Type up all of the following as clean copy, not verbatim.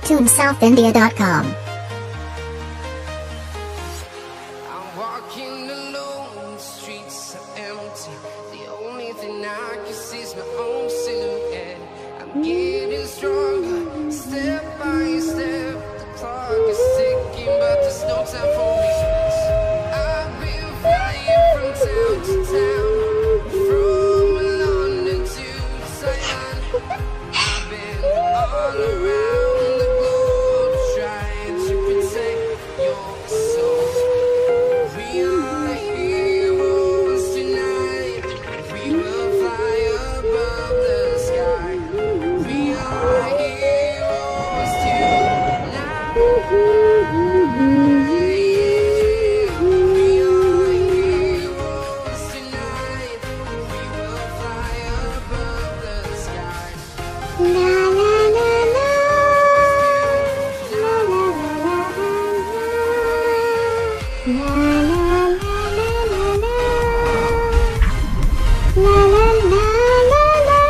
TuneSouthIndia.com. I'm walking alone, the streets are empty. The only thing I can see is my own silhouette. I'm getting stronger, step by step. The clock is ticking, but there's no time for me. I've been flying from town to town, from London to Taiwan. I've been all around the globe trying to protect your soul. We are heroes tonight. We will fly above the sky. We are heroes tonight. We are heroes tonight. We will fly above the sky. La la la la. La la la la la. La la la la la. La la la la la.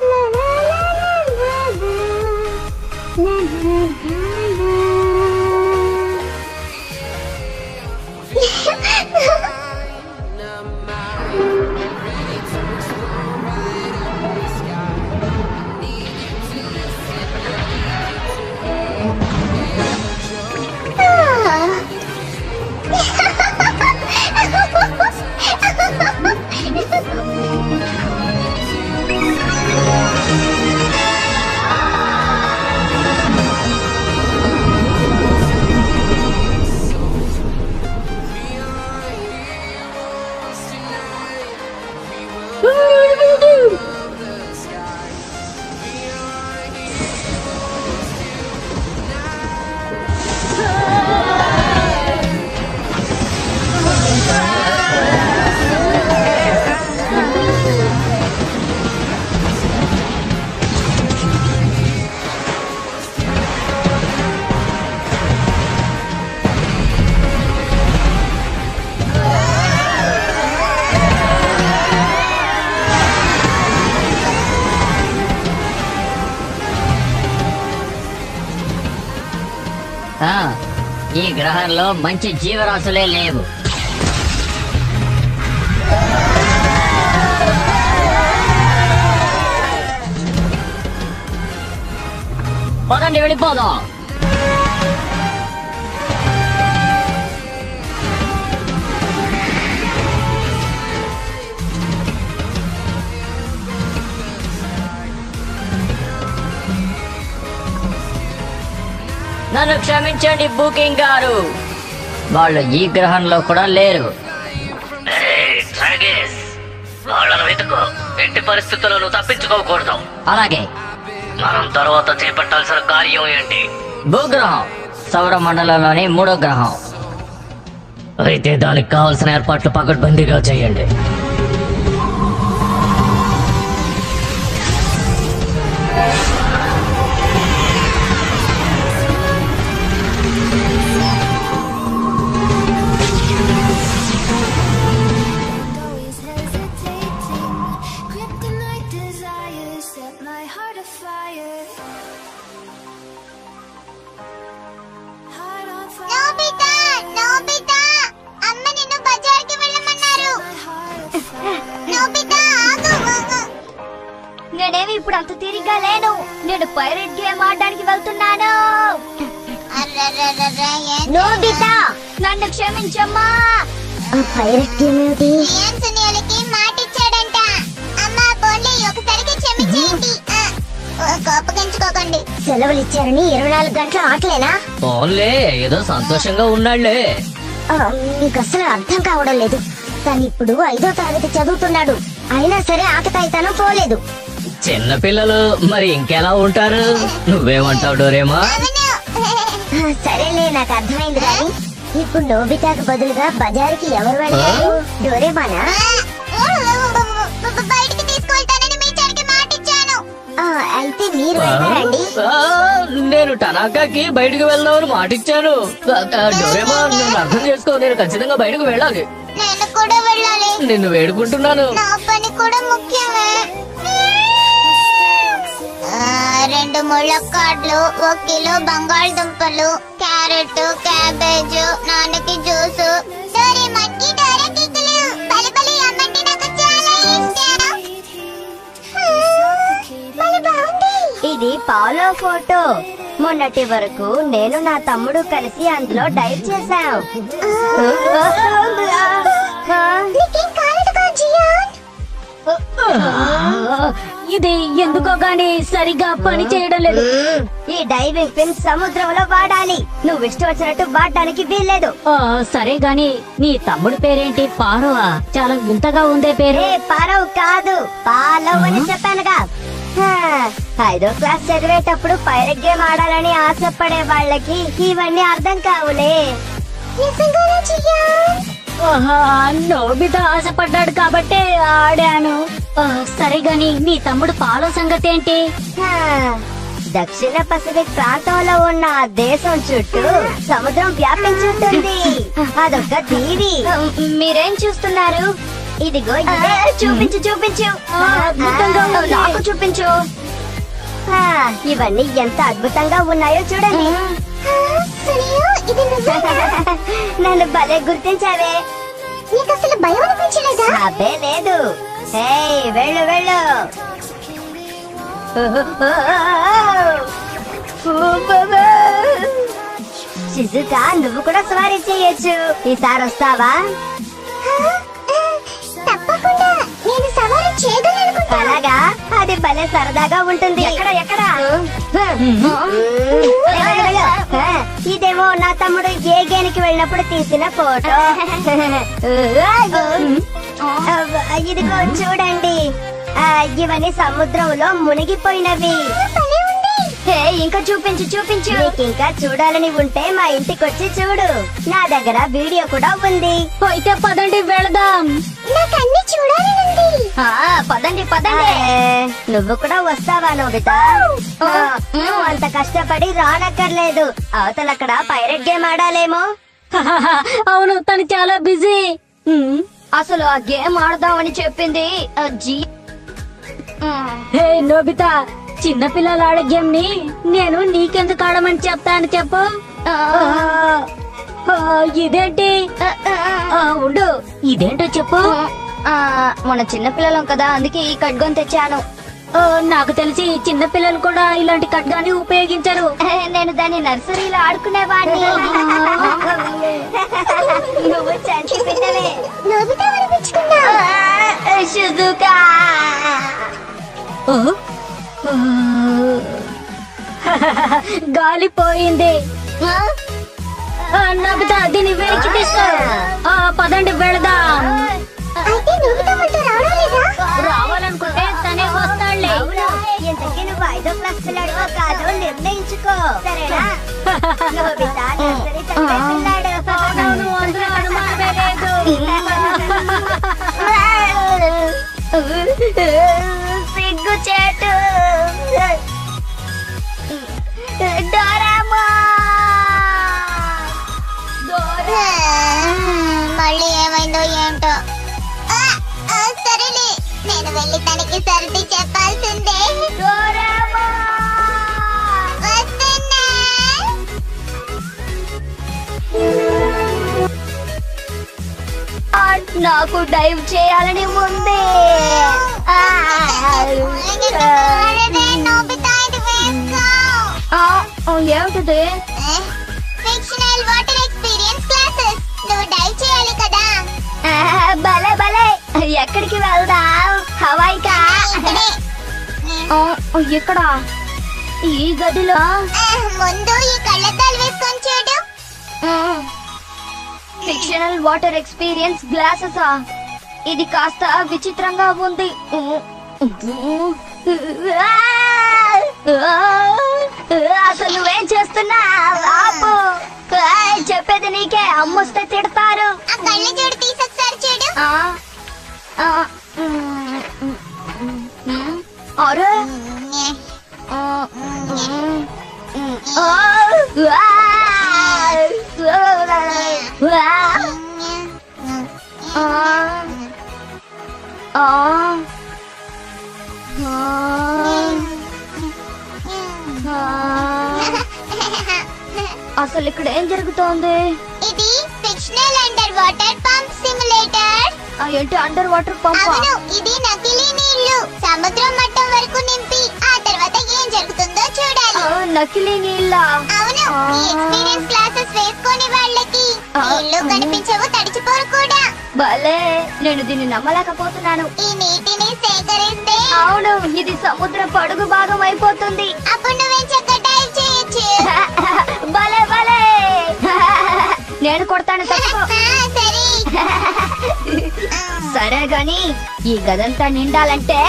La la la la la. ఈ గ్రహంలో మంచి జీవరాశులే లేవు. పదండి వెళ్ళిపోదాం. నన్ను క్షమించండి booking గారు, వాళ్ళు ఈ గ్రహంలో కూడా లేరు. వాళ్ళను వెతుకు, ఎట్టి పరిస్థితుల్లో తప్పించుకోకూడదు. అలాగే. మనం తర్వాత చేపట్టాల్సిన కార్యం ఏంటి? భూగ్రహం సౌర మండలంలోని 3వ గ్రహం. అయితే దానికి కావాల్సిన ఏర్పాట్లు పకడ్బందీగా చేయండి. నేనేమి ఇప్పుడు అంత తిరిగ్గా లేను. నేను పైరేట్ గేమ్ ఆడడానికి వెళ్తున్నాను. నోబితా, నన్ను క్షమించమ్మా. పైరేట్ గేమ్ ఏమిటి? మాటిచ్చాడంట. అమ్మా పోన్లే, ఒకసారికి క్షమించేయండి. కోపగించుకోకండి. సెలవులు ఇచ్చారని 24 గంటలు ఆటలేనా? ఓన్లే ఏదో సంతోషంగా ఉన్నాళ్లే. నీకు అసలు అర్థం కావడం లేదు. తను ఇప్పుడు 5వ తరగతి చదువుతున్నాడు. అయినా సరే ఆకతాయితనం పోలేదు. చిన్న పిల్లలు మరి ఇంకెలా ఉంటారు? నువ్వేమంటావు డోరేమా? సరేలే, నాకు అర్థమైంది. కానీ ఇప్పుడు నోబితాకు బదులుగా బజారుకి ఎవరు వెళ్ళారు? డోరేమానా? బయటికి తీసుకెళ్తానని మీ చెరికి మాటిచ్చాను. అయితే మీరు వెళ్ళారండి. నేను టనాకాకి బయటకు వెళ్దామని మాటిచ్చాను. డోరేమా, నువ్వు అర్థం చేసుకో, నేను ఖచ్చితంగా బయటకు వెళ్ళాలి. నేను కూడా వెళ్ళాలి. నిన్ను వేడుకుంటున్నాను. నా పని కూడా ముఖ్యమే. 2 ములక్కాడ్లు, 1 కిలో బంగాళదుంపలు, క్యారెట్, క్యాబేజ్, నాన్నకి జ్యూస్, డోరేమాన్కి డోరకేకులు. బలబలి అమ్మంటే నాకు చాలా ఇష్టం. భలే బాగుంది. ఇది పాలో ఫోటో. మొన్నటి వరకు నేను నా తమ్ముడు కలిసి అందులో డైవ్ చేశాం. నీకేం కాలేదుగా జియాన్? ఇది ఎందుకో గాని సరిగా పని చేయడం లేదు. ఈ డైవింగ్ పిన్ సముద్రంలో వాడాలి. నువ్వు ఇష్టం వచ్చినట్టు వాడడానికి వీల్లేదు. సరే గాని నీ తమ్ముడు పేరేంటి? పారోవా? చాలా వింతగా ఉందే పేరు. పారవ్ కాదు, పాలవ్ అని చెప్పానుగా. 5వ క్లాస్ చదివేటప్పుడు పైరట్ గేమ్ ఆడాలని ఆశపడే వాళ్ళకి ఇవన్నీ అర్థం కావులే. నిజంగానే జియాన్? నోబితా ఆశపడ్డాడు కాబట్టే ఆడాను. సరే గాని నీ తమ్ముడు పాలో సంగతి ఏంటి? దక్షిణ పసిఫిక్ ప్రాంతంలో ఉన్న ఆ దేశం చుట్టూ సముద్రం వ్యాపించుంటుంది. అదొక దీవి. మీరేం చూస్తున్నారు? ఇదిగో ఇదే. చూపించు చూపించు. నాకు చూపించు. ఇవన్నీ ఎంత అద్భుతంగా ఉన్నాయో చూడండి. సునియో, ఇది నిజంగా? నన్ను భలే గుర్తించావే. నీకు అసలు భయం అనిపించలేదా? అబ్బే లేదు. వెళ్ళు వెళ్ళు. షిజుకా, నువ్వు కూడా స్వారీ చేయొచ్చు. ఈసారి వస్తావా? తప్పకుండా. నేను సవారీ చేయగలనుకుంటా. అలాగా? అది భలే సరదాగా ఉంటుంది. ఎక్కడ ఎక్కడ? ఇదేమో నా తమ్ముడు ఏ గేనికి వెళ్ళినప్పుడు తీసిన ఫోటో. ఇదిగో చూడండి. ఇవన్నీ సముద్రంలో మునిగిపోయినవి. ఇంకా చూపించు చూపించు. నీకు ఇంకా చూడాలని ఉంటే మా ఇంటికి వచ్చి చూడు. నా దగ్గర వీడియో కూడా ఉంది. అయితే పదండి వెళదాం. నాకు అన్ని చూడాలని ఉంది. పదండి పదండి. నువ్వు కూడా వస్తావా నోబితా? నువ్వు అంత కష్టపడి రానక్కర్లేదు. అవతలక్కడ పైరట్ గేమ్ ఆడాలేమో. అవును, తను చాలా బిజీ. అసలు ఆ గేమ్ ఆడదామని చెప్పింది హే నోబితా, చిన్న పిల్లలు ఆడే గేమ్ ని నేను నీకెందుకు ఆడమని చెప్తాను చెప్పు. ఇదేంటి? ఉండు, ఇదేంటో చెప్పు. మన చిన్న పిల్లలం కదా, అందుకే ఈ ఖడ్గం తెచ్చాను. నాకు తెలిసి చిన్న పిల్లలు కూడా ఇలాంటి ఖడ్గాన్ని ఉపయోగించరు. నేను దాన్ని నర్సరీలో ఆడుకునేవాడిని. నువ్వు చంటి పిల్లవే. నోబితా అనిపించుకున్నా. షిజుకా, గాలి పోయింది. నోబితా, దీన్ని వెనక్కి తీసుకో. పదండి వెళదాం. అయితే నోబితా మనతో రావడం లేదా? రావాలనుకుంటే తనే వస్తాడులే. ఇంతకీ నువ్వు 5వ క్లాస్ పిల్లాడివో కాదో నిర్ణయించుకో, సరేనా? నోబితా నర్సరీ చదివే పిల్లాడు. అవునవును, అందులో అనుమానమే లేదు. సిగ్గు చేటు. డోరామోన్. మళ్ళీ ఏమైందో ఏంటో. సరేలే, నేను వెళ్ళి తనకి సర్ది చెప్పాల్సిందే. వస్తున్నా. నాకు డైవ్ చేయాలని ఉంది. అరే నోబితా, ఇది వేసుకో. ఏమిటిది? Fictional water experience classes. నువ్వు డైవ్ చేయాలి కదా. భలే భలే. ఎక్కడికి వెళ్దాం? హవాయికా? ఇక్కడే. ఇక్కడ ఈ గదిలో ముందు ఈ కళ్ళద్దాలు వేసుకొని చూడు. ఫిక్షనల్ వాటర్ ఎక్స్పీరియన్స్ గ్లాసెసా? ఇది కాస్త విచిత్రంగా ఉంది. అసలు నువ్వేం చేస్తున్నా? ఆపు. చెప్పేది నీకే. అమ్మొస్తే తిడతారు. ఆ కళ్ళు చూడు, తీసొకసారి చూడు. అరే అసలు ఇక్కడ ఏం జరుగుతోంది? ఇది fictional under water pump simulator. ఏంటి అండర్ వాటర్ పంప్? అవును, ఇది నకిలీ నీళ్లు సముద్రం మట్టం వరకు నింపి ఆ తర్వాత ఏం జరుగుతుందో చూడాలి. నకిలీ నీళ్ళ? అవును, ఈ ఎక్స్పీరియన్స్ క్లాసెస్ వేసుకొని వాళ్ళకి నీళ్లు కనిపించవు, తడిచిపోరు కూడా. భలే, నేను దీన్ని నమ్మలేకపోతున్నాను. ఈ నీటిని సేకరిస్తే అవును, ఇది సముద్ర పడుగు భాగం అయిపోతుంది. అప్పుడు నువ్వేం చక్కగా డైవ్ చేయొచ్చు. భలే భలే, నేను కొడతాను. తప్పుకో. సరే. సరే గాని ఈ గదంతా నిండాలంటే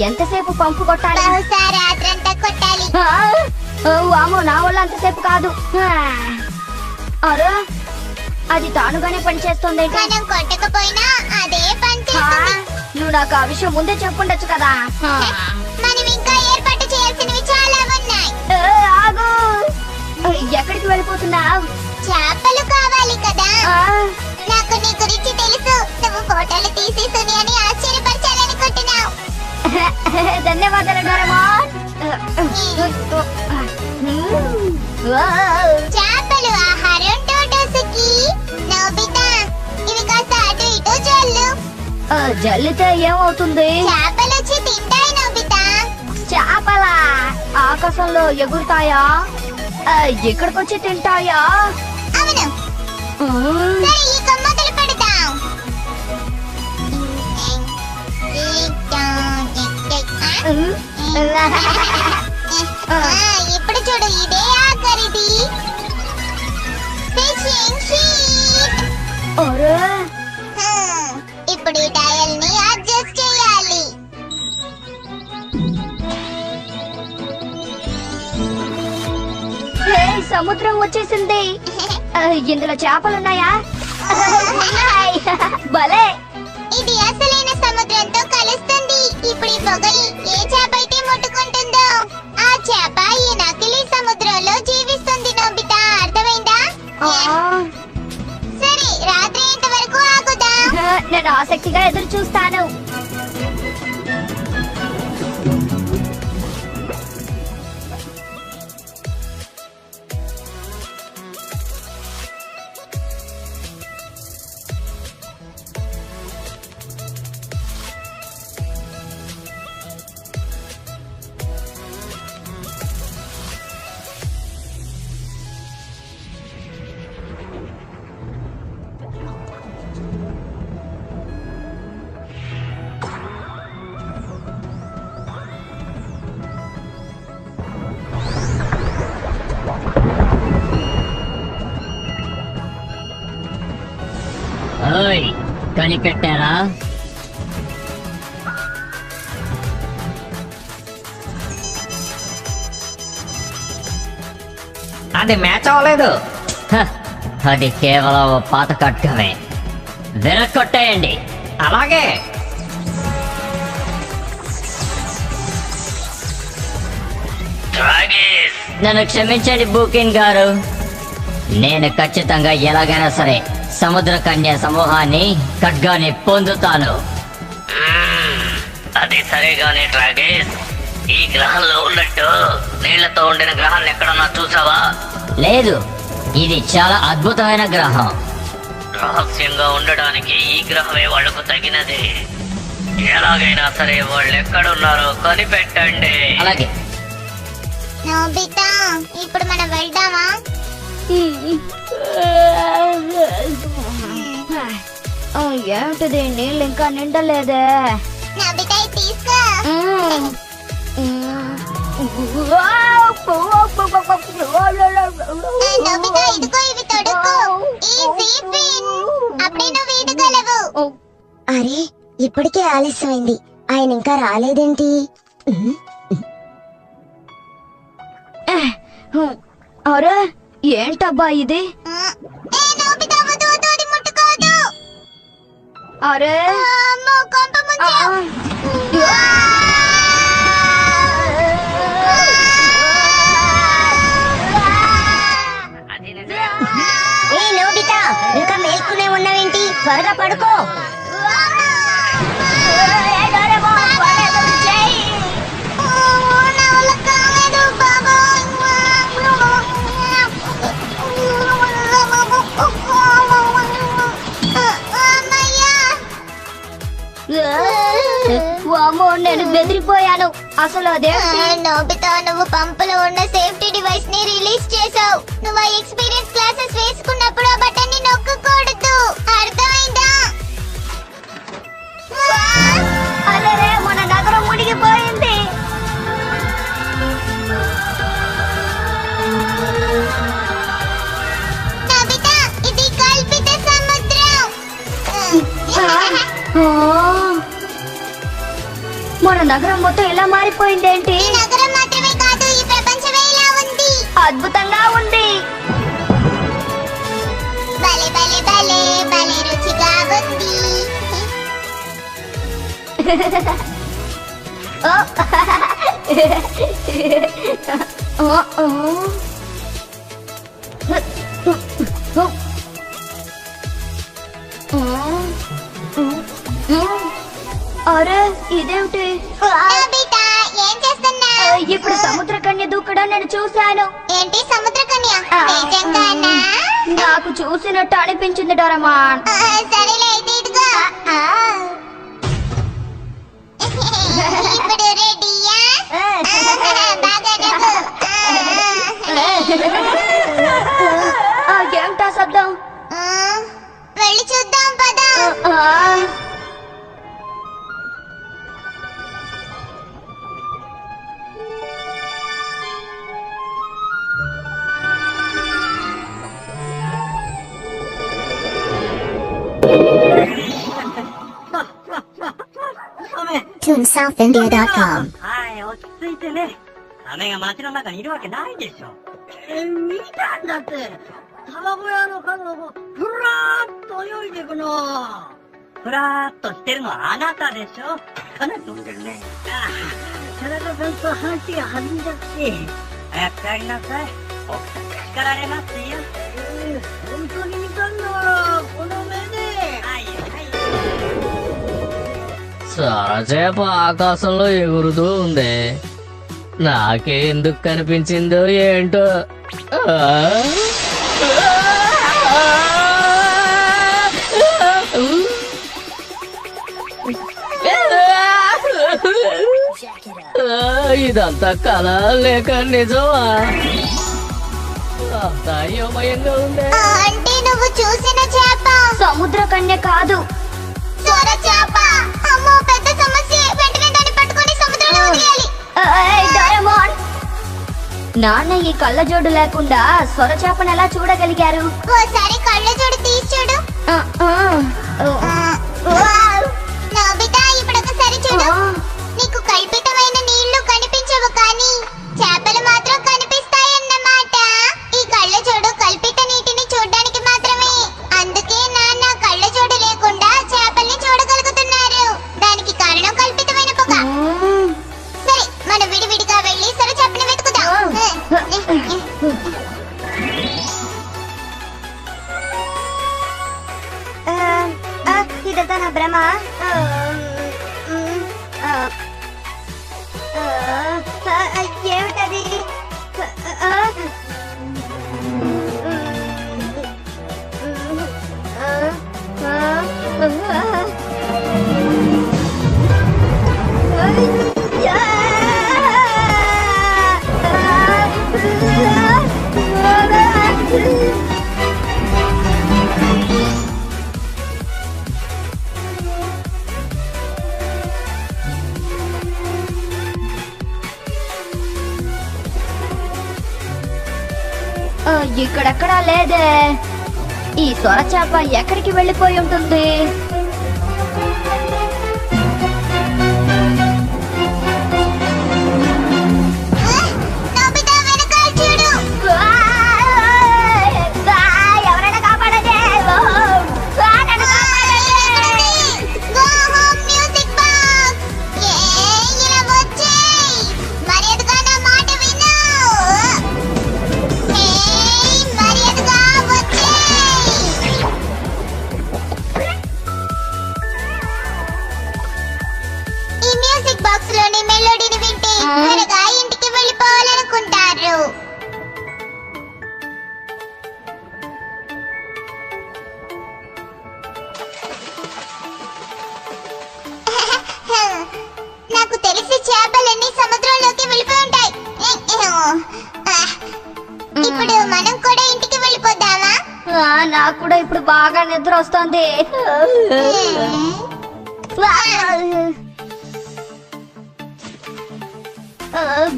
ఎంతసేపు పంపు కొట్టాలి? బహుశా రాత్రంతా కొట్టాలి. వామో, నా వల్ల అంతసేపు కాదు. అరే, అది తానుగానే పనిచేస్తుంది. మనం కొట్టకపోయినా అదే పని చేస్తుంది. నువ్వు నాకు ఆ విషయం ముందే చెప్పుండొచ్చు కదా. మనం ఇంకా ఏర్పాటు చేయాల్సినవి చాలా ఉన్నాయి. ఆగు, ఎక్కడికి వెళ్ళిపోతున్నావు? చేపలు కావాలి కదా. నాకు నీ గురించి తెలుసు. నువ్వు ఫోటోలు తీసి సునియాని ఆశ్చర్యపరచాలనుకుంటున్నావు. ధన్యవాదాలు డోరేమాన్. చేపలు ఆహారం టోటోసుకి. నోబితా, ఇవి కాస్త అటు ఇటు జల్లు. జల్లితే ఏమవుతుంది? చేపలు వచ్చి తింటాయి నోబితా. చేపలా ఆకాశంలో ఎగురుతాయా? ఇక్కడికొచ్చి తింటాయా? అవును. సరే, ఇక మొదలు పెడదాం. ఇప్పుడు చూడు, ఇదే ఆఖరిది ఫిషింగ్ షీట్. ఇప్పుడు ఈ టైల్ ని అడ్జస్ట్ చేయాలి. సముద్రం వచ్చేసింది. ఇందులో చేపలున్నాయా? భలే, ఇది అసలైన సముద్రంతో కలుస్తుంది. ఇప్పుడు ఈ పొగ ఏ చేప అయితే ముట్టుకుంటుందో ఆ చేప ఈ నకిలీ సముద్రంలో జీవిస్తుంది. నోబితా, అర్థమైందా? సరే, రాత్రి ఇంతవరకు ఆగుదాం. నేను ఆసక్తిగా ఎదురు చూస్తాను. ఓయ్, కనిపెట్టారా? అది మ్యాచ్ అవ్వలేదు. అది కేవలం ఓ పాత కట్కమే. విరక్కొట్టేయండి. అలాగే. నన్ను క్షమించండి బూకిన్ గారు. నేను ఖచ్చితంగా ఎలాగైనా సరే సముద్ర కన్య సమూహాన్ని ఖడ్గాని పొందుతాను. అది సరేగానే డ్రాగేస్, ఈ గ్రహంలో ఉన్నట్టు నీళ్లతో ఉండిన గ్రహాన్ని ఎక్కడన్నా చూసావా? లేదు, ఇది చాలా అద్భుతమైన గ్రహం. రహస్యంగా ఉండడానికి ఈ గ్రహమే వాళ్లకు తగినది. ఎలాగైనా సరే వాళ్ళు ఎక్కడున్నారో కనిపెట్టండి. అలాగే. నోబితా, ఇప్పుడు మనం వెళ్దామా? ఏమిటిది, నీళ్ళు ఇంకా నిండలేదే. నోబితా, ఇది తీసుకో. నోబితా, ఇదిగో ఇవి తొడుక్కో. ఈజీ ఫిన్. అప్పుడే నువ్వు ఈదగలవు. అరే, ఇప్పటికే ఆలస్యమైంది. ఆయన ఇంకా రాలేదేంటి? అరే, ఏంటబ్బా ఇది? నోబితా, వద్దు వద్దు, అది ముట్టుకోదు. అరే, అమ్మో, కొంప ముంచావు. ఏ నోబితా, ఇంకా మేల్కొనే ఉన్నావేంటి? త్వరగా పడుకో. నా వల్ల కాలేదు బాబోయ్. చూశాను. అసలు అదేంటి? నోబితా, నువ్వు పంపులో ఉన్న సేఫ్టీ డివైస్ ని రిలీజ్ చేసావు. నువ్వు ఆ ఎక్స్పీరియన్స్ క్లాసెస్ వేసుకున్నప్పుడు ఆ బటన్ ని నొక్కకూడదు, అర్థమైందా? అరే, మన నగరం మునిగిపోయింది. నోబితా, ఇది కల్పిత సముద్రం. మన నగరం మొత్తం ఎలా మారిపోయిందేంటి? ఈ నగరం మాత్రమే కాదు, ఈ ప్రపంచమే ఇలా ఉంది. అద్భుతంగా ఉంది. భలే భలే భలే భలే రుచిగా ఉంది. అరే, ఇదేమిటి? నోబితా, ఏం చేస్తున్నావ్? ఇప్పుడు సముద్ర కన్య దూకడం నేను చూశాను. ఏంటి సముద్ర కన్య? నిజంగానా? నాకు చూసినట్టు అనిపించింది డోరేమాన్. సరేలే, అయితే ఇదిగో. ఇప్పుడు రెడీయా? బాగా నవ్వు. ఏమిటా శబ్దం? వెళ్ళి చూద్దాం పదా. TuneSouthIndia.com はい、落ち着いてね。サメが街の中にいるわけないでしょ。見たんだって。卵屋の角をふらーっと泳いでいくの。ふらーっとしてるのはあなたでしょ。かなり飛んでるね。ああ、田中さんと話が弾んじゃって。早く帰りなさい。奥さん叱られますよ。本当に見たんだから、この目で。はいはい。సొరచేప ఆకాశంలో ఎగురుతూ ఉంది. నాకే ఎందుకు కనిపించిందో ఏంటో. ఇదంతా కళ లేక నిజమా? అంతా అయోమయంగా ఉంది. అంటే నువ్వు చూసిన చేప సముద్ర కన్య కాదు, సొర చేప. అమ్మో, పెద్ద సమస్య. వెంటనే దాన్ని పట్టుకొని సముద్రంలో వదిలేయాలి. డోరేమాన్. నాన్న ఈ కళ్ళజోడు లేకుండా సొరచేపను ఎలా చూడగలిగారు? ఓసారి కళ్ళజోడు తీసి చూడు. నోబితా, ఇప్పుడు ఒకసారి చూడు. నీకు కల్పితమైన నీళ్లు కనిపించవు, కానీ చేపలు మాత్రం కనిపిస్తాయన్నమాట. ఈ కళ్ళజోడు కల్పిత నీటిని చూడడానికి మాత్రమే. అందుకే నాన్న కళ్ళజోడు లేకుండా చేపల్ని చూడగలుగుతున్నారు. దానికి కారణం కల్పితమైన పొగ. సరే, మనం విడివిడిగా వెళ్ళి సొర చేపని వెతుకుదాం. ఇదంతా నా భ్రమ. ఏమిటది? ఇక్కడెక్కడా లేదే. ఈ సొరచేప ఎక్కడికి వెళ్ళిపోయి ఉంటుంది? నోబితా, వెనకాల చూడు. ఎవరైనా కాపాడండి. Go home music box. ఇలా వచ్చేయ్. మర్యాదగా నా మాట విను. మర్యాదగా వచ్చేయ్. నాకు కూడా ఇప్పుడు బాగా నిద్ర వస్తుంది.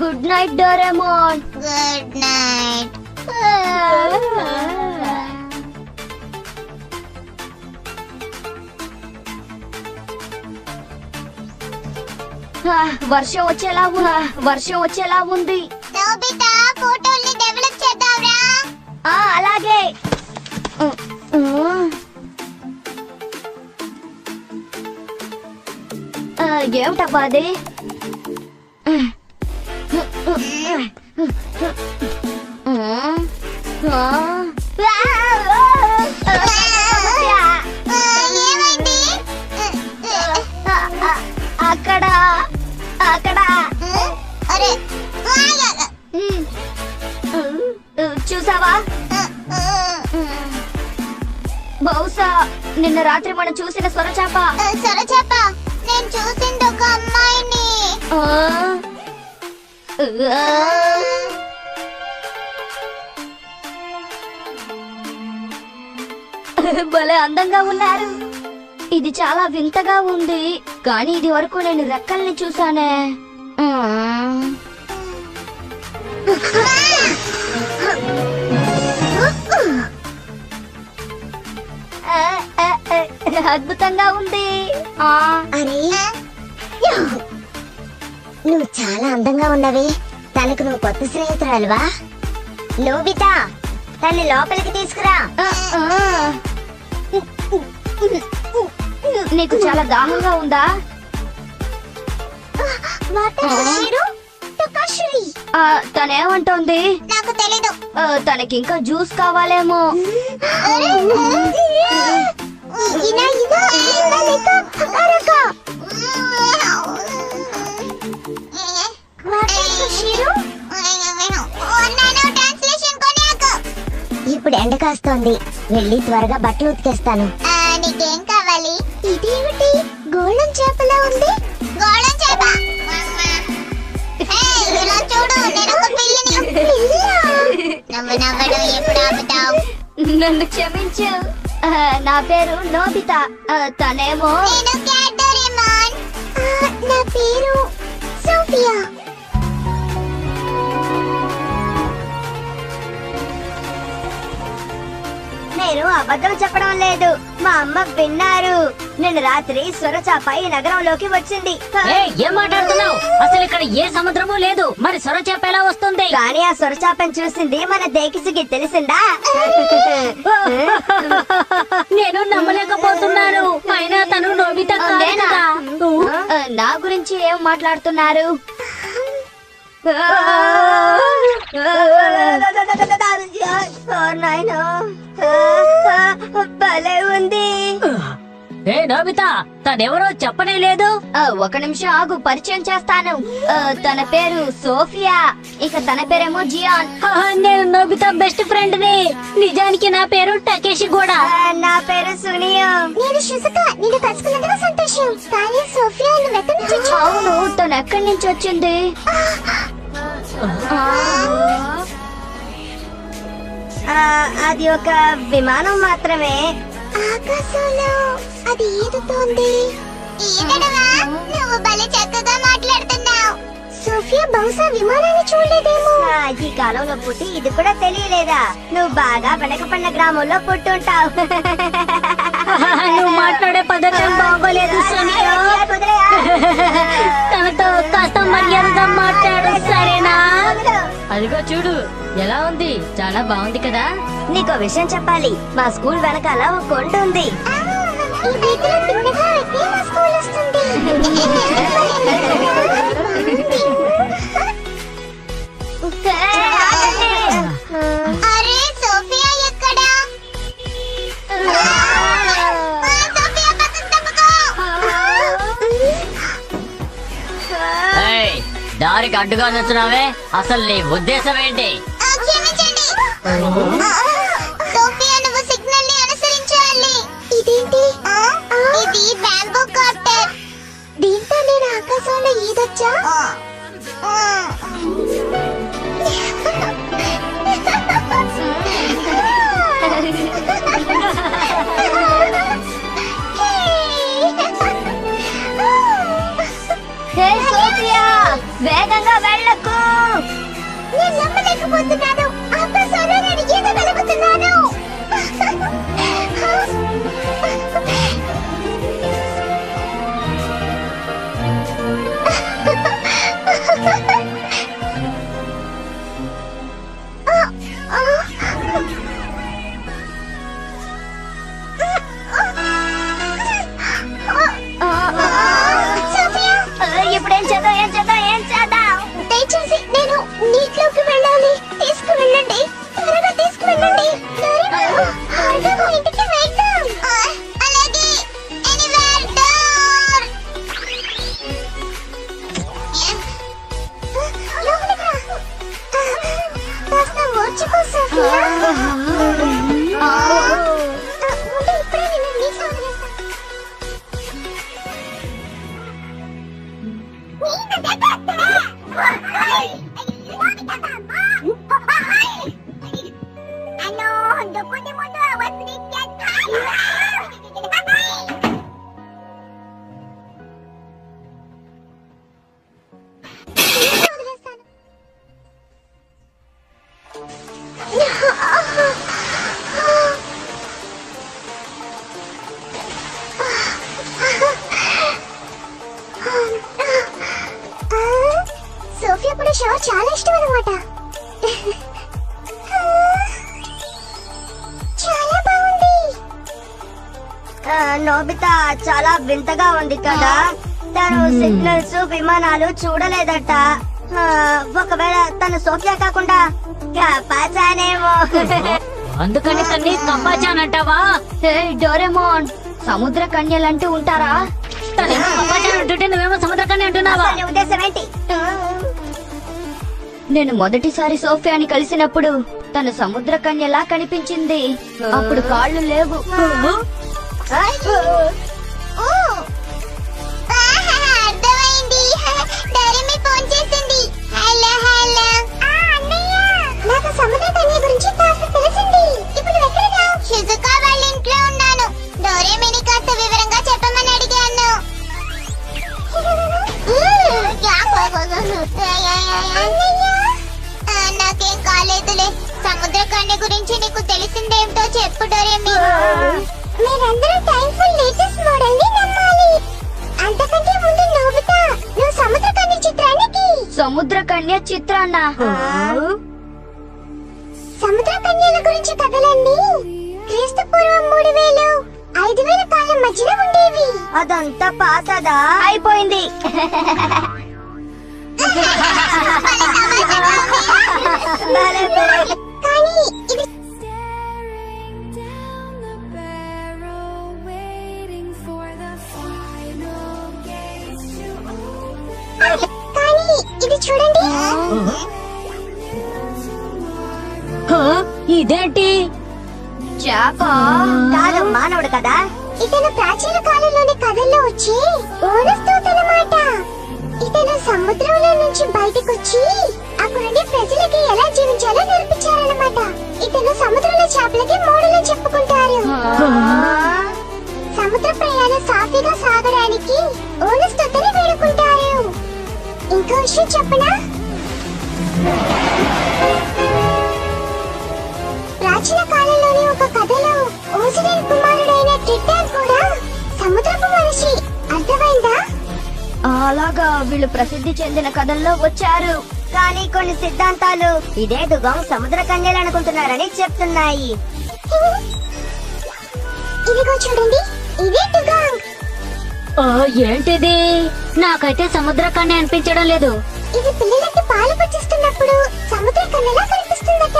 Good night Doraemon. Good night. వర్షం వచ్చేలా ఉంది. నోబితా ఫోటోల్ని డెవలప్ చేద్దాంరా. అలాగే. ఏమిటబ్బా అది? ఏమైంది? అక్కడ అరే చూసావా? బహుశా నిన్న రాత్రి మనం చూసిన సొరచాప. సొరచాప నేను చూసింది ఒక అమ్మాయిని. భలే అందంగా ఉన్నారు. ఇది చాలా వింతగా ఉంది, కానీ ఇది వరకు నేను రెక్కల్ని చూసానే. అద్భుతంగా ఉంది. అరే నువ్వు చాలా అందంగా ఉన్నవి. తనకు నువ్వు కొత్త స్నేహితురాలువా? నోబితా తన్ని లోపలికి తీసుకురా. నీకు చాలా దాహంగా ఉందా? తనేమంటోంది? నాకు తెలీదు. తనకి ఇంకా జ్యూస్ కావాలేమో. ఇప్పుడు ఎండ కాస్తోంది, వెళ్ళి త్వరగా బట్టలు ఉతికేస్తాను. నీకేం కావాలి? ఇదేమిటి గోళం చేపలా ఉంది? గోళం చేప? ఇలా చూడు, నేను ఒక పిల్లిని. నవ్వడం ఎప్పుడు ఆపుతావు? నన్ను క్షమించు. నా పేరు నోబితా. తనేమో నేను క్యాట్ డోరేమోన్. నా పేరు సోఫియా. నేను అబద్ధం చెప్పడం లేదు, మా అమ్మ విన్నారు. నిన్న రాత్రి సొరచాప ఈ నగరంలోకి వచ్చింది. ఏం మాట్లాడుతున్నావు? అసలు ఇక్కడ ఏ సముద్రము లేదు, మరి సొరచేప ఎలా వస్తుంది? కానీ ఆ సొరచాపని చూసింది మన దేకిసికి తెలిసిందా? నేను నమ్మలేకపోతున్నాను. అయినా తను నోబితా కాదు కదా. నా గురించి ఏం మాట్లాడుతున్నారు? భలే ఉంది. ఏ నోబితా, తనెవరో చెప్పనే లేదు. ఒక నిమిషం ఆగు, పరిచయం చేస్తాను. తన పేరు సోఫియా, ఇక తన పేరేమో జియాన్. నేను నోబితా బెస్ట్ ఫ్రెండ్ ని. నిజానికి నా పేరు టకేషి కూడా. నా పేరు సునియా. నేను షుజుక. నిన్ను కలుసుకున్నందుకు సంతోషం. కానీ సోఫియా నువ్వు ఎక్కడి నుంచి వచ్చావు? అవును, తను ఎక్కడి నుంచి వచ్చింది? అది ఒక విమానం మాత్రమే. ఆకాశంలో అది ఈదుతోంది. ఈదడమా? నువ్వు భలే చక్కగా మాట్లాడుతున్నావు. సోఫియా బహుశా విమానాన్ని చూడలేదేమో. ఈ కాలంలో పుట్టి ఇది కూడా తెలియలేదా? నువ్వు బాగా వెనకపడిన గ్రామంలో పుట్టుంటావు. నువ్వు మాట్లాడే పద్ధతి బాగోలేదు సోనియా. తనతో కాస్త మర్యాదగా మాట్లాడు, సరేనా? అదిగో చూడు, ఎలా ఉంది? చాలా బాగుంది కదా. నీకో విషయం చెప్పాలి, మా స్కూల్ వెనకాల ఒక కొండ ఉంది. ఈ వీధిలో తిన్నగా అయితే మా స్కూల్ వస్తుంది. అరే సోఫియా ఎక్కడా? సోఫియా పక్కకు తప్పుకో. ఏయ్, దారికి అడ్డుగా నుంచున్నావే, అసలు నీ ఉద్దేశం ఏంటి? క్షమించండి. సోఫియా నువ్వు సిగ్నల్ ని అనుసరించాలి. ఇదేంటి? ఇది బ్యాంబూ కాప్టర్. దీంతో నేను ఆకాశంలో ఈదొచ్చా? తట్టుకోలేకపోతున్నాను. ఆకాశంలో ఈదగలుగుతున్నాను. ఇప్పుడేం చేద్దాం ఏం చేద్దాం ఏం చేద్దాం? దయచేసి నేను నీటిలోకి వెళ్ళాలి. తీసుకువెళ్ళండి, త్వరగా తీసుకువెళ్ళండి. త్వరగా ఇంటికి వెళ్దాం. అలాగే ఎనీవేర్ డోర్. లోపలికి రా. కాస్త ఓర్చుకో సోఫియా. ఉండు, ఇప్పుడే నేను నీటిలో వదిలేస్తాను. సోఫియా కూడా షో చాలా ఇష్టం అన్నమాట. చాలా బాగుంది. నోబితా చాలా వింతగా ఉంది కదా. తను సిగ్నల్స్ విమానాలు చూడలేదట. ఒకవేళ తను సోఫియా కాకుండా కపాచానేమో. అందుకని తన్ని కప్పాచానంటావా? డోరేమోన్, సముద్ర కన్యలంటూ ఉంటారా? తనేమో కప్పాచాన్ అంటుంటే నువ్వేమో సముద్ర కన్య అంటున్నావా? అసలు నీ ఉద్దేశం ఏంటి? నేను మొదటిసారి సోఫియాని కలిసినప్పుడు తను సముద్ర కన్యలా కనిపించింది. అప్పుడు కాళ్ళు లేవు. ఓ అర్థమైంది. డోరేమి ఫోన్ చేసింది. Hello hello. అన్నయ్య, నాకు సముద్ర కన్య గురించి కాస్త తెలిసింది. ఇప్పుడు ఎక్కడున్నావు? షిజుకా వాళ్ళ ఇంట్లో ఉన్నాను. డోరేమిని కాస్త వివరంగా చెప్పమని అడిగాను. అన్నయ్య, నాకేం కాలేదులే. సముద్ర కన్య గురించి నీకు తెలిసిందేమిటో చెప్పు డోరేమి. మీరందరూ టైమ్ఫుల్ లేటెస్ట్ మోడల్ ని నమ్మాలి. అంతకంటే ముందు నోబితా, నువ్వు సముద్ర కన్య చిత్రానికి సముద్ర కన్య చిత్రాన్న సముద్ర కన్యల గురించి కథలన్నీ క్రీస్తు పూర్వం 3000 5000 కాలం మధ్యన ఉండేవి. అదంతా పాతదా? అయిపోయింది. కానీ ఇది కానీ ఇది చూడండి. ఇదేంటి? చేప కాదు, మానవుడు కదా. ఇతను ప్రాచీన కాలంలోని కథల్లో వచ్చి ఓనస్తూతనమాట. ఇతను సముద్రంలో నుంచి బయటకొచ్చి అక్కడుండి ప్రజలకి ఎలా జీవించాలో నేర్పించారన్నమాట. ఇతను సముద్రంలో చేపలకి మోడలు చెప్పుకుంటారు. సముద్ర ప్రయాణం సాఫీగా సాగడానికి ఓనస్తూతని వేడుకుంటారు. ఇంకో విషయం చెప్పనా? ప్రాచీన కాలంలోని ఒక కథలో ఓసిరియన్ కుమారుడైన ట్రిటాన్ కూడా సముద్రపు మనిషి. అర్థమైందా? అలాగా వీళ్ళు ప్రసిద్ధి చెందిన కథల్లో వచ్చారు. కానీ కొన్ని సిద్ధాంతాలు ఇదే దుగం సముద్ర కన్యలు అనుకుంటున్నారని చెప్తున్నాయి. ఇదిగో చూడండి, ఇదే టుగాంగ్. ఏంటిది? నాకైతే సముద్ర కన్య అనిపించడం లేదు. ఇది పిల్లలకి పాలు పట్టిస్తున్నప్పుడు సముద్ర కన్యలా కనిపిస్తుందట.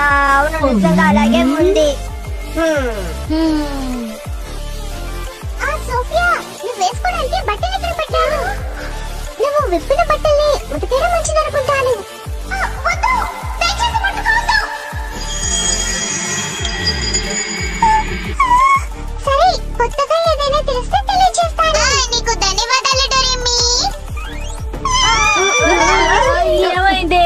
అవును, నిజంగా అలాగే ఉంది. సోఫియా, నువ్వు వేసుకోవడానికి బట్టలు ఎక్కడ పెట్టాను? నువ్వు విప్పిన బట్టల్ని ఉతికేయడం మంచిదనుకుంటాను. వద్దు, దయచేసి ముట్టుకోవద్దు. సరే, కొత్తగా ఏదైనా తెలిస్తే తెలియజేస్తాను. నీకు ధన్యవాదాలు డోరేమి. ఏమైంది?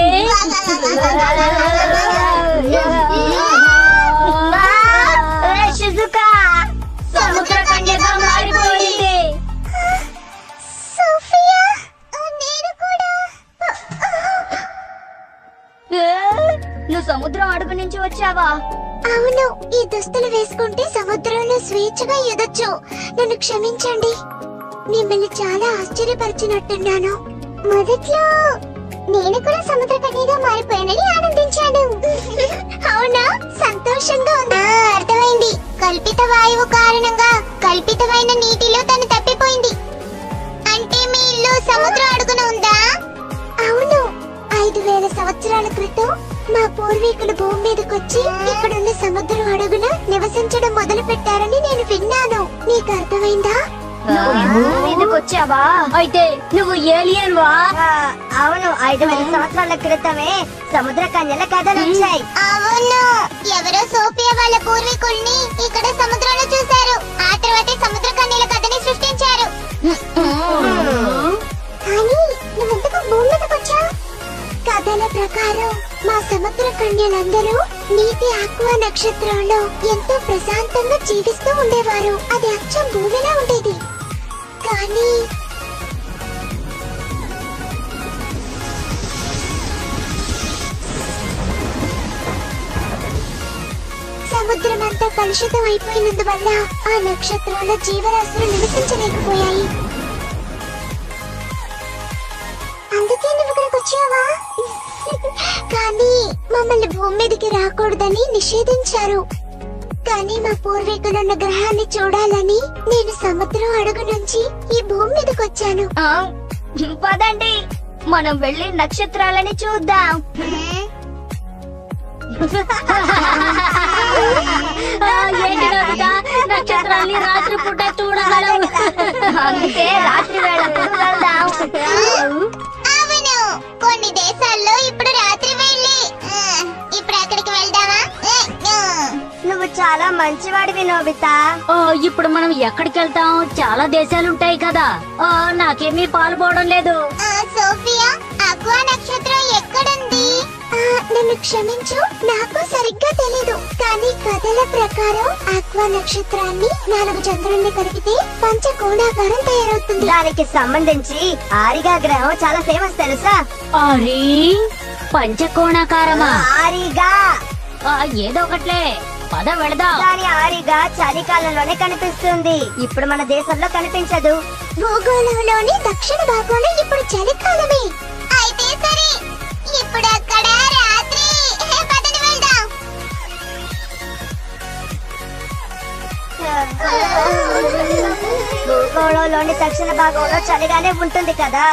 షిజుకా నువ్వు సముద్రం అడుగు నుంచి వచ్చావా? అవును, ఈ దుస్తులు వేసుకుంటే సముద్రంలో స్వేచ్ఛగా ఎదొచ్చు. నన్ను క్షమించండి, మిమ్మల్ని చాలా ఆశ్చర్యపరిచినట్టున్నాను. మొదట్లో నేను కూడా సముద్ర కన్యగా మారిపోయానని ఆనందించాను. అవునా, సంతోషంగా ఉందా? అర్థమైంది. కల్పిత వాయువు కారణంగా కల్పితమైన నీటిలో తను తప్పిపోయింది. అంటే మీ ఇల్లు సముద్రం అడుగున ఉందా? అవును, 5000 సంవత్సరాల క్రితం మా పూర్వీకులు భూమి మీదకొచ్చి ఇక్కడున్న సముద్రం అడుగున నివసించడం మొదలు పెట్టారని నేను విన్నాను. నీకు అర్థమైందా? నువ్వు భూమి మీదకి వచ్చావా? అయితే నువ్వు ఏలియన్ వా? అవును, 5000 సంవత్సరాల క్రితమే సముద్ర కన్యల కథలు వచ్చాయి. అవును, ఎవరో సోఫియా వాళ్ళ పూర్వీకుల్ని ఇక్కడ సముద్రంలో చూశారు. ఆ తర్వాతే సముద్ర కన్యల కథని సృష్టించారు. కానీ నువ్వెందుకు భూమి మీదకి వచ్చావు? కథల ప్రకారం మా సముద్ర కన్యలందరూ నీటి ఆక్వా నక్షత్రంలో ఎంతో ప్రశాంతంగా జీవిస్తూ ఉండేవారు. అది అచ్చం భూమిలా ఉండేది. కానీ సముద్రం అంతా కలుషితం అయిపోయినందువల్ల ఆ నక్షత్రంలో జీవరాశులు నివసించలేకపోయాయి. అందుకే నువ్వు ఇక్కడికి వచ్చావా? కానీ మమ్మల్ని భూమి మీదకి రాకూడదని నిషేధించారు. కానీ మా పూర్వీకులున్న గ్రహాన్ని చూడాలని నేను సముద్రం అడుగు నుంచి ఈ భూమి మీదకి వచ్చాను. పదండి, మనం వెళ్ళి నక్షత్రాలని చూద్దాం. ఏంటి నోబితా, నక్షత్రాల్ని రాత్రి పూట చూడగలవు. అందుకే రాత్రి వేళకు వెళ్దాం. అవును, కొన్ని దేశాల్లో ఇప్పుడు రాత్రి వెళ్ళి ఇప్పుడు అక్కడికి వెళ్దామా? నువ్వు చాలా మంచివాడివి నోబితా. ఇప్పుడు మనం ఎక్కడికి వెళ్తాం? చాలా దేశాలుంటాయి కదా. నాకేమీ పాల్పోవడం లేదు. సోఫియా, ఆక్వా నక్షత్రం ఎక్కడుంది? నన్ను క్షమించు, నాకు సరిగ్గా తెలీదు. కానీ కథల ప్రకారం ఆక్వా నక్షత్రాన్ని 4 చంద్రుల్ని కలిపితే పంచకోణాకారం తయారవుతుంది. దానికి సంబంధించి ఆరిగా గ్రహం చాలా ఫేమస్ తెలుసా? అరే, పంచకోణాకారమా? ఆరిగా ఏదో ఒకట్లే, పద వెళదాం. దాని ఆరిగా చలికాలంలోనే కనిపిస్తుంది. ఇప్పుడు మన దేశంలో కనిపించదు. భూగోళంలోని దక్షిణ భాగంలో ఇప్పుడు చలికాలమే. అయితే సరే, ఇప్పుడు అక్కడ రాత్రి. పదండి వెళ్దాం. భూగోళంలోని దక్షిణ భాగంలో చలిగానే ఉంటుంది కదా.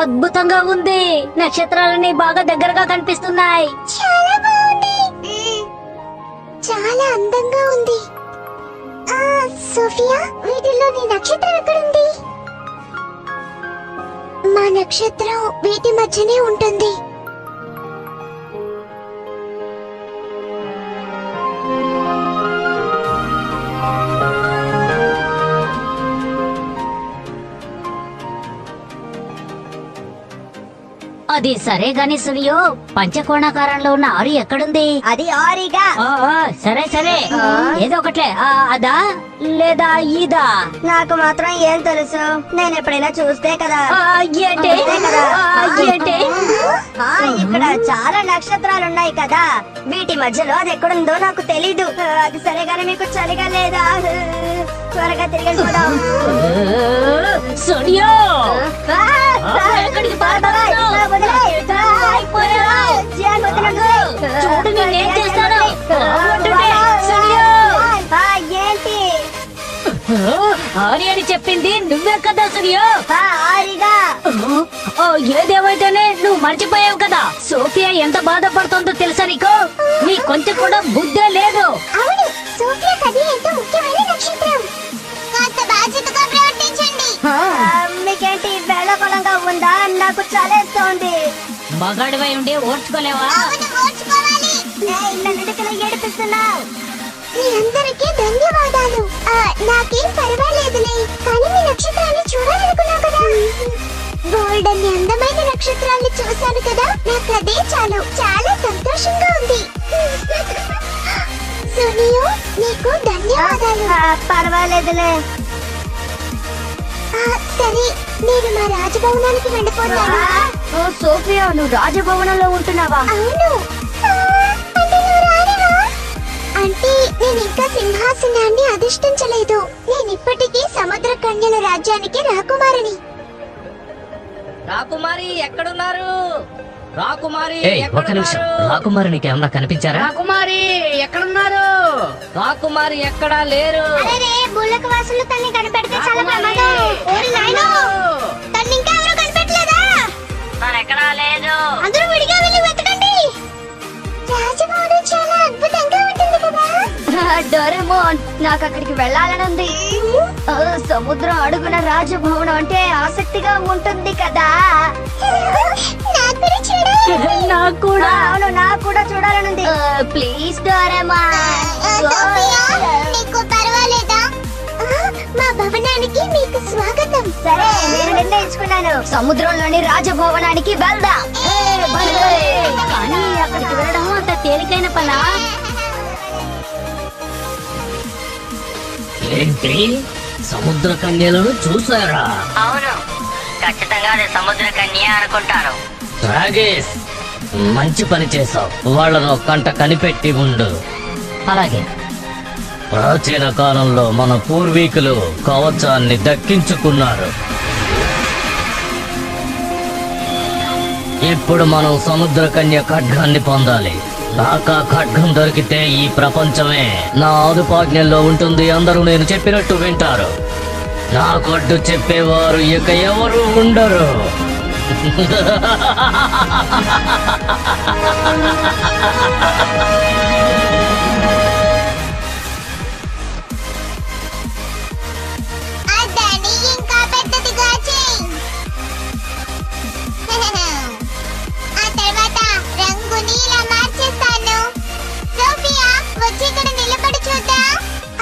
అద్భుతంగా ఉంది. నక్షత్రాలని బాగా దగ్గరగా కనిపిస్తున్నాయి. చాలా బాగుంది. చాలా అందంగా ఉంది. సోఫియా, వీటిల్లో నీ నక్షత్రం ఎక్కడుంది? మా నక్షత్రం వీటి మధ్యనే ఉంటుంది. అది సరే గాని సునియో, పంచకోణాకారంలో ఉన్న ఆరు ఎక్కడుంది? అది ఆరిగా. సరే సరే, ఏదో ఒకట్లే. అదా లేదా ఇదా? నాకు మాత్రం ఏం తెలుసు? నేను ఎప్పుడైనా చూస్తే కదా. ఏంటి? ఏంటి? ఇక్కడ చాలా నక్షత్రాలు ఉన్నాయి కదా, వీటి మధ్యలో అది ఎక్కడుందో నాకు తెలీదు. అది సరేగానే మీకు చలిగా లేదా? త్వరగా తిరిగి పోదాం. సునియో, ఎక్కడికి పారిపోతున్నావు? చూడు నేనేం చేస్తాను. ఏంటి ఆరి అని చెప్పింది నువ్వే కదా సునియో? ఆరిగా. ఏదేమైతేనే నువ్వు మర్చిపోయావు కదా. సోఫియా ఎంత బాధపడుతుందో తెలుసా నీకు? నీ కొంచెం కూడా బుద్ధే లేదు. అవును, సోఫియా కథ ఎంతో ముఖ్యమైన నక్షత్రం. కాస్త బాధ్యతగా ప్రవర్తించండి. మీకేంటి వేళకోళంగా ఉందా? నాకు చలేస్తోంది. మగాడివై ఉండి ఓర్చుకోలేవా? అవును, ఓర్చుకోవాలి. నన్ను ఏడిపిస్తున్నావు. మీ అందరికీ ధన్యవాదాలు. నాకేం పర్వాలేదులే, కానీ మీ నక్షత్రాన్ని చూడాలనుకున్నావు కదా. గోల్డెన్ అందమైన నక్షత్రాన్ని చూశాను కదా, నాకు అదే చాలు. చాలా సంతోషంగా ఉంది. సునియో, నీకు ధన్యవాదాలు. పర్వాలేదులే. సరే, నేను మా రాజభవనానికి వెళ్ళిపోతాను. ఓ సోఫియా, నువ్వు రాజభవనంలో ఉంటున్నావా? అవును. అంటే నువ్వు రానివా? అంటే నేను ఇంకా సింహాసనాన్ని అధిష్ఠించలేదు. నేను ఇప్పటికీ సముద్ర కన్యల రాజ్యానికి రాకుమారిని. రాకుమారి ఎక్కడున్నారు? రాకుమారి ఒక్క నిమిషం, రాకుమారికి ఏమన్నా కనిపించారా? రాకుమారి ఎక్కడున్నారు? రాకుమారి ఎక్కడా లేరు. అరే భూలోక వాసులు తన్ని కనిపెడితే చాలా ప్రమాదం. ఓరి నాయనో, తన్ని ఇంకా ఎవరు కనిపెట్టలేదా? ఎక్కడా లేదు. అందరూ విడిగా వెళ్ళి వెతకండి. రాజభవనం చాలా అద్భుతంగా ఉంటుంది కదా. డోరేమోన్, నాకు అక్కడికి వెళ్ళాలనుంది. సముద్రం అడుగున రాజభవనం అంటే ఆసక్తిగా ఉంటుంది కదా. నాకు కూడా చూడాలి. నాకు కూడా. అవును, నాకు కూడా చూడాలనుంది. Please Doraemon. సోఫియా, నీకు పర్వాలేదా? మా భవనానికి మీకు స్వాగతం. సరే, నేను నిర్ణయించుకున్నాను. సముద్రంలోని రాజభవనానికి వెళ్దాం. కానీ అక్కడికి వెళ్ళడం అంత తేలికైన పనా? ఏంటి, సముద్ర కన్యలను చూసారా? అవును, ఖచ్చితంగా అది సముద్ర కన్య అనుకుంటాను. డ్రాగేస్, మంచి పని చేసావు. వాళ్ళను కంట కనిపెట్టి ఉండు. అలాగే. ప్రాచీన కాలంలో మన పూర్వీకులు కవచాన్ని దక్కించుకున్నారు. ఇప్పుడు మనం సముద్ర కన్య ఖడ్గాన్ని పొందాలి. నాకు ఆ ఖడ్గం దొరికితే ఈ ప్రపంచమే నా ఆదుపాజ్ఞల్లో ఉంటుంది. అందరూ నేను చెప్పినట్టు వింటారు. నాకు అడ్డు చెప్పేవారు ఇక ఎవరు ఉండరు. దాన్ని ఇంకా పెద్దదిగా చెయ్యి. ఆ తర్వాత రంగుని ఇలా మార్చేస్తాను. సోఫియా, వచ్చి ఇక్కడ నిలబడి చూద్దాం.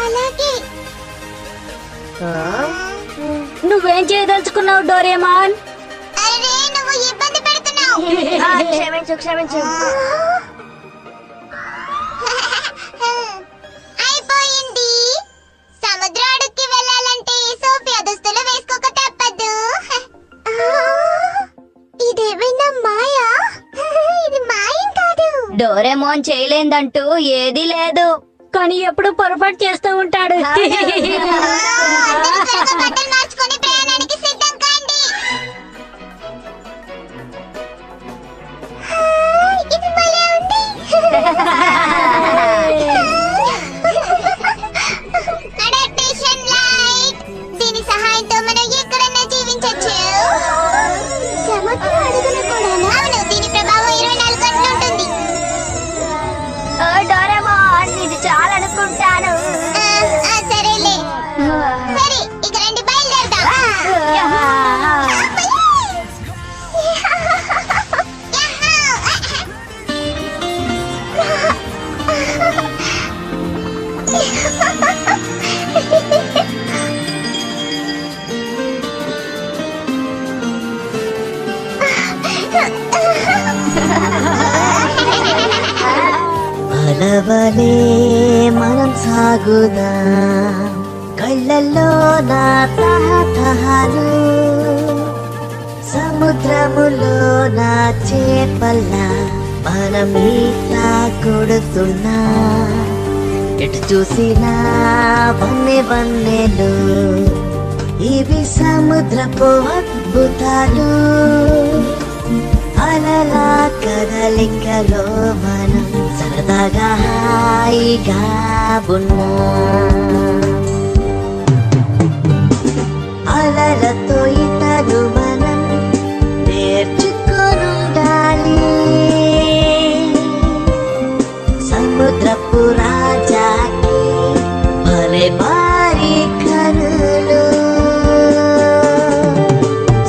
అలాగే. నువ్వేం చేయదలుచుకున్నావు డోరేమాన్? అరే, నువ్వు ఇబ్బంది పెడుతున్నావు. క్షమించు, క్షమించు. అయిపోయింది. సముద్ర అడుగుకి వెళ్ళాలంటే సోఫియా దుస్తులు వేసుకోక తప్పదు. ఇదేమైనా మాయా? ఇది మాయం కాదు. డోరేమోన్ చేయలేందంటూ ఏదీ లేదు. కానీ ఎప్పుడు పొరపాటు చేస్తూ ఉంటాడు. అందరూ త్వరగా బట్టలు మార్చుకొని ప్రయాణానికి సిద్ధం కాండి. ఇది భలే ఉంది. Adaptation light. దీని సహాయంతో మనం ఎక్కడన్నా జీవించొచ్చు. సముద్ర అడుగున కూడానా? అవును, దీని ప్రభావం 24 గంటలు ఉంటుంది. డోరేమోన్, ఇది చాలనుకుంటాను. సరేలే. సరే, ఇక రండి బయలుదేరదాం. అలవలే మనం సాగుదాం, కళ్ళల్లో నా తహతహాలు, సముద్రములో నా చేపల్లా మనం ఈత కొడుతున్నా. ఎటు చూసినా వన్నె వన్నెలు, ఇవి సముద్రపు అద్భుతాలు. అలలా కదలికలో మనం సరదాగా హాయిగా ఉన్నాం. అలలతో ఇతడు మనం నేర్చుకొనుండాలి. సముద్రపు రాజాకి భలే భారీ కనులు,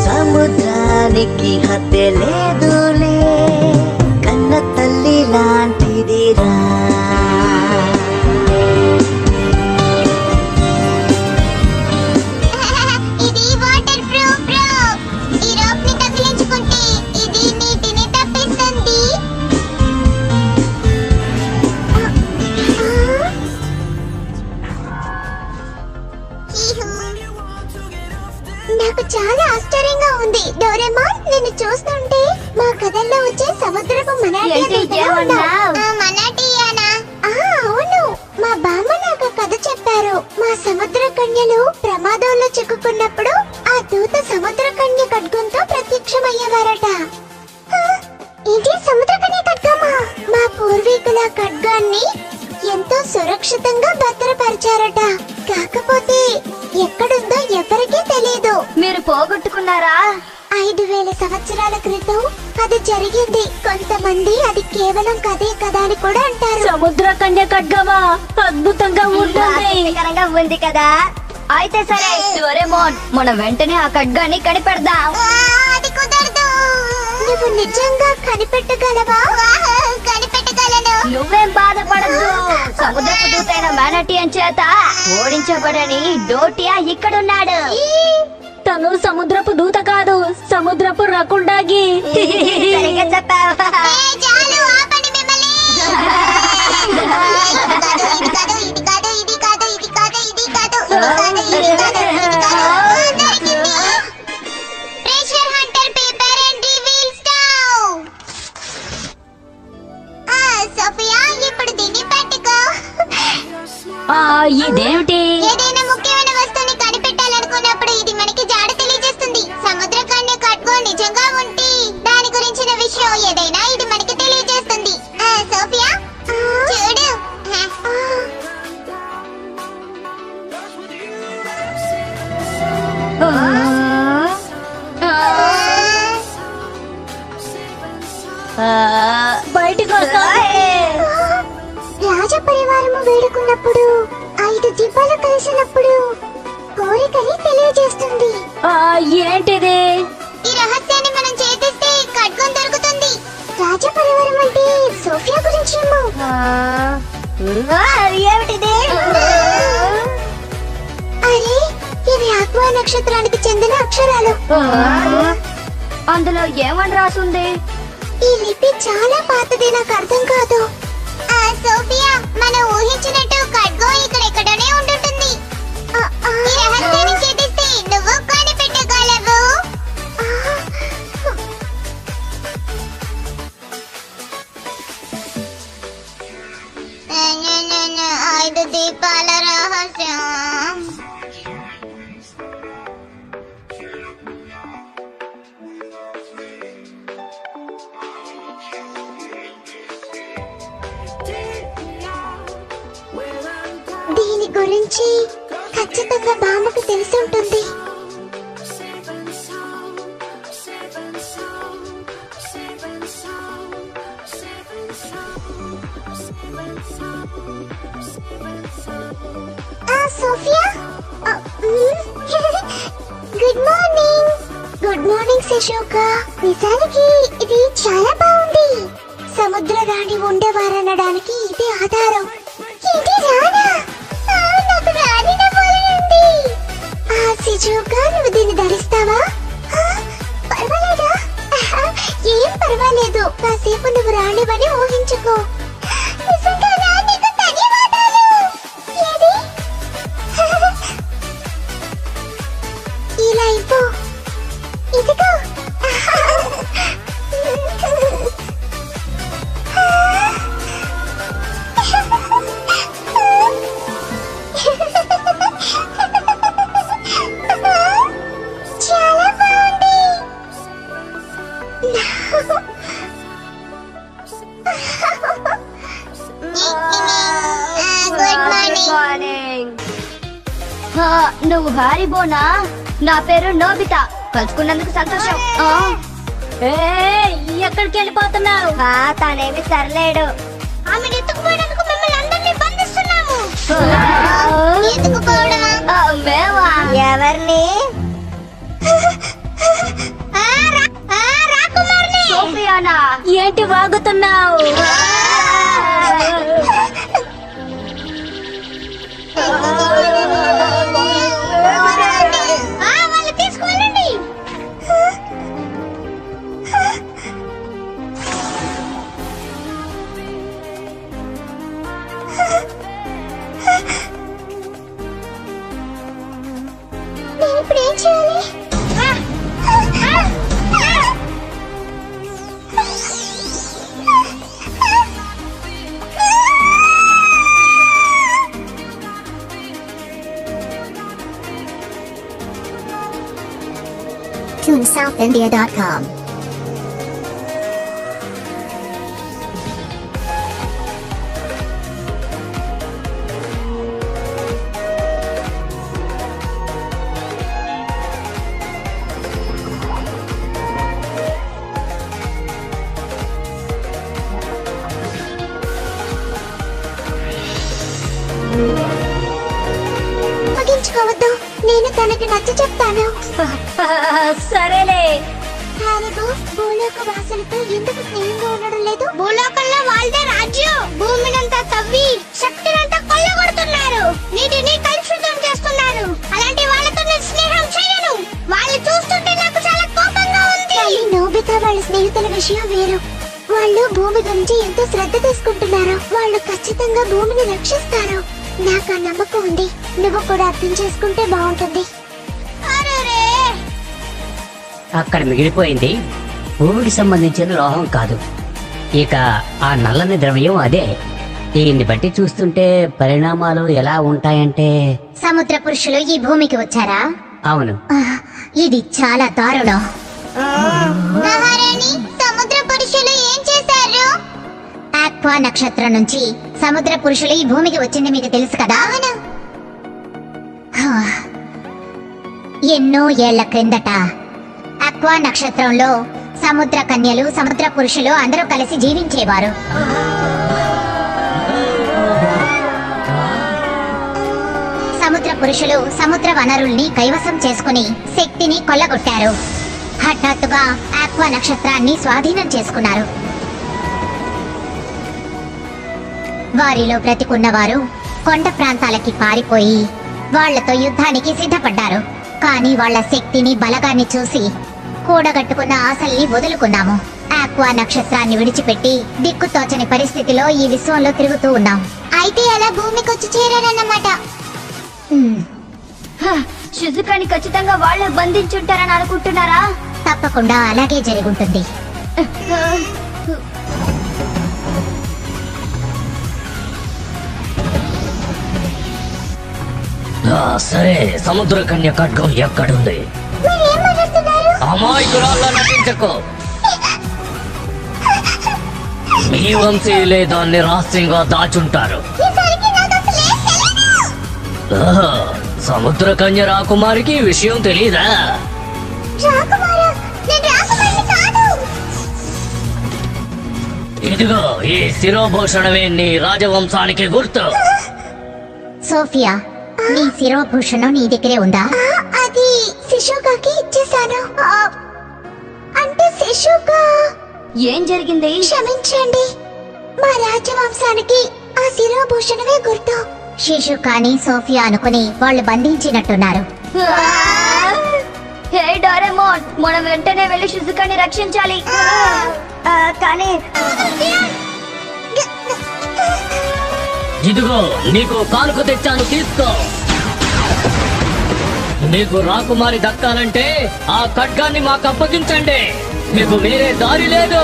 సముద్రానికి హత్య లేదులే, కన్న తల్లి లాంటిదిరా. ఇది వాటర్ ప్రూఫ్ రోప్. ఈ రోప్ ని తగిలించుకుంటే ఇది నీటిని తప్పిస్తుంది. నాకు చాలా ఆశ్చర్యం చూస్తుంటే మా కథల్లో వచ్చే సముద్రపు ఏంటి ఏమన్నావ్? మనాటియానా? అవును, మా బామ్మ నాకు కథ చెప్పారు. మా సముద్ర కన్యలు ప్రమాదంలో చిక్కుకున్నప్పుడు ఆ దూత సముద్ర కన్య ఖడ్గంతో ప్రత్యక్షమయ్యేవారట. ఏంటి సముద్ర కన్య ఖడ్గమా? మా పూర్వీకుల ఖడ్గాన్ని ఎంతో సురక్షితంగా భద్రపరిచారట. కాకపోతే ఎక్కడుందో ఎవరికీ తెలియదు. మీరు పోగొట్టుకున్నారా? 5000 సంవత్సరాల క్రితం అది జరిగింది. కొంతమంది అది కేవలం కథే కదా అని కూడా అంటారు. సముద్ర కన్య ఖడ్గమా? అద్భుతంగా ఆసక్తికరంగా ఉంది కదా. అయితే సరే డోరేమోన్, మనం వెంటనే ఆ ఖడ్గాన్ని కనిపెడదాం. అది కుదరదు. నువ్వు నిజంగా కనిపెట్టగలవా? కనిపెట్టగలను. నువ్వేం బాధపడద్దు. సముద్రపు దూతైన మానటియన్ చేత ఓడించబడని డోటియా ఇక్కడున్నాడు. తను సముద్రపు దూత కాదు, సముద్రపు రకుండాగి. సరిగ్గా చెప్పావు. చాలు, ఆపండి మిమ్మల్ని. ఇది కాదు, ఇది కాదు, ఇది కాదు, ఇది కాదు, ఇది కాదు, ఇది కాదు, ఇది కాదు, ఇది కాదు. దొరికింది. Treasure hunter paper and reveal stove. Sophia, ఇప్పుడు దీన్ని పట్టుకో. ఇదేమిటి? ఏదైనా ముఖ్యమైన వస్తువుని కనిపెట్టాలనుకున్నప్పుడు ఇది మనకి జాడ తెలియజేస్తుంది. సముద్ర కన్య ఖడ్గం నిజంగా ఉంటే దాని గురించిన విషయం ఏదైనా ఇది మనకి తెలియజేస్తుంది. సోఫియా చూడు. బయటికి రాజ పరివారము వేడుకున్నప్పుడు 5 దివ్యాలు కలిసినప్పుడు కోరికని తెలియజేస్తుంది. ఏంటిది? ఈ రహస్యాన్ని మనం ఛేదిస్తే ఖడ్గం దొరుకుతుంది. రాజ పరివారం అంటే సోఫియా గురించేమో. ఏమిటిది? అరే, ఇవి ఆక్వా నక్షత్రానికి చెందిన అక్షరాలు. అందులో ఏమని రాసుంది? ఈ లిపి చాలా పాతది, నాకు అర్థం కాదు. సోఫియా, మనం ఊహించినట్టు ఖడ్గం ఇక్కడెక్కడనే ఉండుంటుంది. ఈ రహస్యాన్ని ఛేదిస్తే నువ్వు కనిపెట్టగలవు. 5 దీపాల రహస్యం. దీని గురించి ఖచ్చితంగా బామ్మకు తెలిసి ఉంటుంది. Sophia, good morning. Good morning శశోక. నిజానికి ఇది చాలా బాగుంది. సముద్ర రాణి ఉండేవారనడానికి ఇది ఆధారం. ఇది రానా? నాకు రాణి నవ్వాలనుంది. శశోక, నువ్వు దీన్ని ధరిస్తావా? పర్వాలేదా? ఏం పర్వాలేదు. కాసేపు నువ్వు రాణివని ఊహించుకో. నిజంగానా? నీకు ధన్యవాదాలు. ఏది? ఇలా ఇవ్వు. ఇదిగో. చాలా బాగుంది. Good morning. నువ్వు హారిబోనా? నా పేరు నోబితా. కలుసుకున్నందుకు సంతోషం. ఎక్కడికి వెళ్ళిపోతున్నావు? తానేమి సర్లేడు. ఆమె ఎత్తుకుపోయినందుకు మిమ్మల్ని అందరినీ బంధిస్తున్నాము. ఎత్తుకుపోవడమా? మేవా? ఎవరిని? రాకుమార్ని. సోఫియానా? ఏంటి వాగుతున్నావు? వాళ్ళు తీసుకువెళ్ళండి. నేను ఇప్పుడు ఏం చేయాలి? SouthIndia.com. పగించుకోవద్దు, నేను తనకి నచ్చ చెప్తాను. సరేలే. హారిబో, భూలోక వాసులతో ఎందుకు స్నేహంగా ఉండడం లేదు? భూలోకంలో వాళ్ళదే రాజ్యం. భూమినంతా తవ్వి శక్తినంతా కొల్లగొడుతున్నారు. నీటిని కలుషితం చేస్తున్నారు. అలాంటి వాళ్ళతో నేను స్నేహం చేయను. వాళ్ళు చూస్తుంటే నాకు చాలా కోపంగా ఉంది. నోబితా వాళ్ళ స్నేహితుల విషయం వేరు. వాళ్ళు భూమి గురించి ఎంతో శ్రద్ధ తీసుకుంటున్నారు. వాళ్ళు ఖచ్చితంగా భూమిని రక్షిస్తారు. నాకు ఆ నమ్మకం ఉంది. నువ్వు కూడా అర్థం చేసుకుంటే బాగుంటుంది. అక్కడ మిగిలిపోయింది భూమికి సంబంధించిన లోహం కాదు, ఇక ఆ నల్లని ద్రవ్యం అదే. దీన్ని బట్టి చూస్తుంటే పరిణామాలు ఎలా ఉంటాయంటే... సముద్ర పురుషులు ఈ భూమికి వచ్చారా? అవును. ఇది చాలా దారుణం. మహారాణి, సముద్ర పురుషులు ఏం చేశారు? ఆక్వా నక్షత్రం నుంచి సముద్ర పురుషులు ఈ భూమికి వచ్చింది మీకు తెలుసు కదా? ఎన్నో ఏళ్ల క్రిందట ఆక్వా నక్షత్రంలో సముద్ర కన్యలు, సముద్ర పురుషులు అందరూ కలిసి జీవించేవారు. సముద్ర పురుషులు సముద్ర వనరుల్ని కైవసం చేసుకుని శక్తిని కొల్లగొట్టారు. హఠాత్తుగా ఆక్వా నక్షత్రాన్ని స్వాధీనం చేసుకున్నారు. వారిలో బ్రతికున్నవారు కొండ ప్రాంతాలకి పారిపోయి వాళ్లతో యుద్ధానికి సిద్ధపడ్డారు. కానీ వాళ్ల శక్తిని, బలగాన్ని చూసి కూడగట్టుకున్న ఆశల్ని వదులుకున్నాము. ఆక్వా నక్షత్రాన్ని విడిచిపెట్టి దిక్కుతోచని పరిస్థితిలో ఈ విశ్వంలో తిరుగుతూ ఉన్నాం. అయితే అలా భూమికి వచ్చి చేరారన్నమాట. షిజుకాని ఖచ్చితంగా వాళ్ళే బంధించుంటారని అనుకుంటున్నారా? తప్పకుండా అలాగే జరుగుంటుంది. సరే, సముద్ర కన్య ఖడ్గం ఎక్కడుంది? అమాయకురాల్లో నటించకు. మీ వంశీయులే దాన్ని రహస్యంగా దాచుంటారు. సముద్ర కన్య రాకుమారికి ఈ విషయం తెలీదా? ఇదిగో ఈ శిరోభూషణమే నీ రాజవంశానికి గుర్తు. సోఫియా, నీ శిరోభూషణం నీ దగ్గరే ఉందా? అది శిశుకాకి ఇచ్చేసాను. అంటే శిశుకా... ఏం జరిగింది? క్షమించండి, మా రాజవంశానికి ఆ శిరోభూషణమే గుర్తు. షిషుకాని సోఫియా అనుకుని వాళ్ళు బంధించినట్టున్నారు. హే డోరేమోన్, మనం వెంటనే వెళ్ళి షిజుకాని రక్షించాలి. కానీ ఇదిగో నీకు కానుక తెచ్చాను, తీసుకో. నీకు రాకుమారి దక్కాలంటే ఆ ఖడ్గాన్ని మాకు అప్పగించండి. మీకు వేరే దారి లేదు.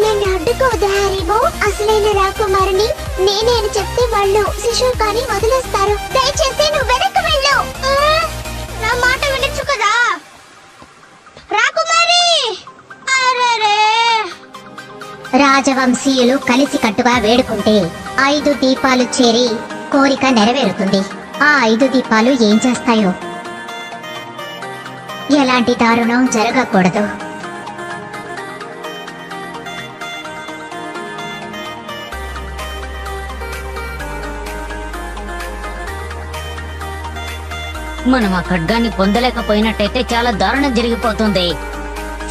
నన్ను అడ్డుకోవద్దు హారిబో. అసలైన రాకుమారిని నేనే అని చెప్తే వాళ్ళు శిశుకాని వదిలేస్తారు. దయచేసి నువ్వు వెనక్కి వెళ్ళు. నా మాట వినొచ్చు కదా రాకుమారి. రాజవంశీయులు కలిసి కట్టుగా వేడుకుంటే 5 దీపాలు చేరి కోరిక నెరవేరుతుంది. ఆ 5 దీపాలు ఏం చేస్తాయో? ఎలాంటి దారుణం జరగకూడదు. మనం ఆ ఖడ్గాన్ని పొందలేకపోయినట్టయితే చాలా దారుణం జరిగిపోతుంది.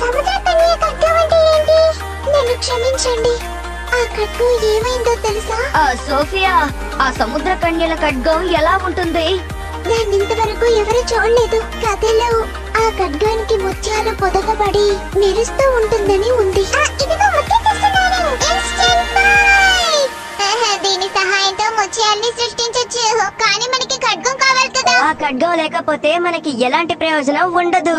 సముద్ర కన్య ఖడ్గం అంటే ఏంటి? నన్ను క్షమించండి, ఆ ఖడ్గం ఏమైందో తెలుసా? సోఫియా, ఆ సముద్ర కన్యల ఖడ్గం ఎలా ఉంటుంది? దాన్ని ఇంతవరకు ఎవరు చూడలేదు. కథలో ఆ ఖడ్గానికి ముత్యాలు పొదగబడి మెరుస్తూ ఉంటుందని ఉంది. దీని సహాయంతో ముత్యాల్ని సృష్టించొచ్చు. కానీ మనకి ఖడ్గం కావాలి కదా. ఆ ఖడ్గం లేకపోతే మనకి ఎలాంటి ప్రయోజనం ఉండదు.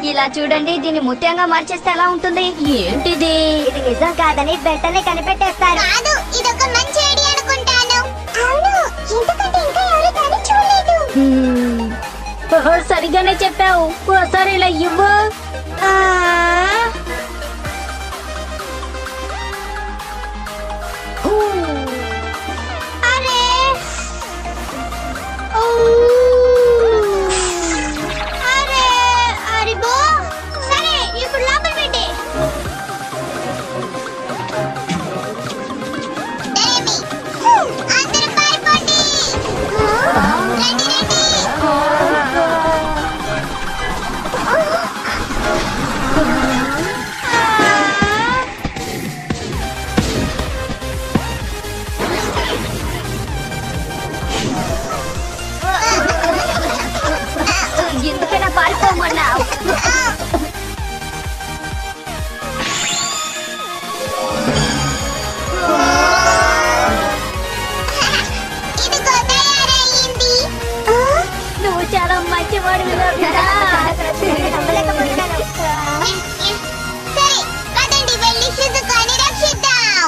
ఇలా చూడండి, దీన్ని ముత్యంగా మార్చేస్తే ఎలా ఉంటుంది? ఏంటిది? ఇది నిజం కాదని వెంటనే కనిపెట్టేస్తారు. కాదు, ఇదొక మంచి ఐడియా అనుకుంటాను. అవును, ఎందుకంటే ఇంకా ఎవరు దాన్ని చూడలేదు. సరిగానే చెప్పావు. ఒకసారి ఇలా ఇవ్వు. అరే అరే అరిబో, సరే ఇప్పుడు లోపల పెట్టే. అందరూ పారిపోండి. రండి రండి. ఎందుకైనా పారిపోమన్నావు? ఇదిగో తయారయ్యింది. నువ్వు చాలా మంచివాడివి నోబితా. నమ్మలేకపోతున్నాను. సరే, పదండి వెళ్ళి షిజుకాని రక్షిద్దాం.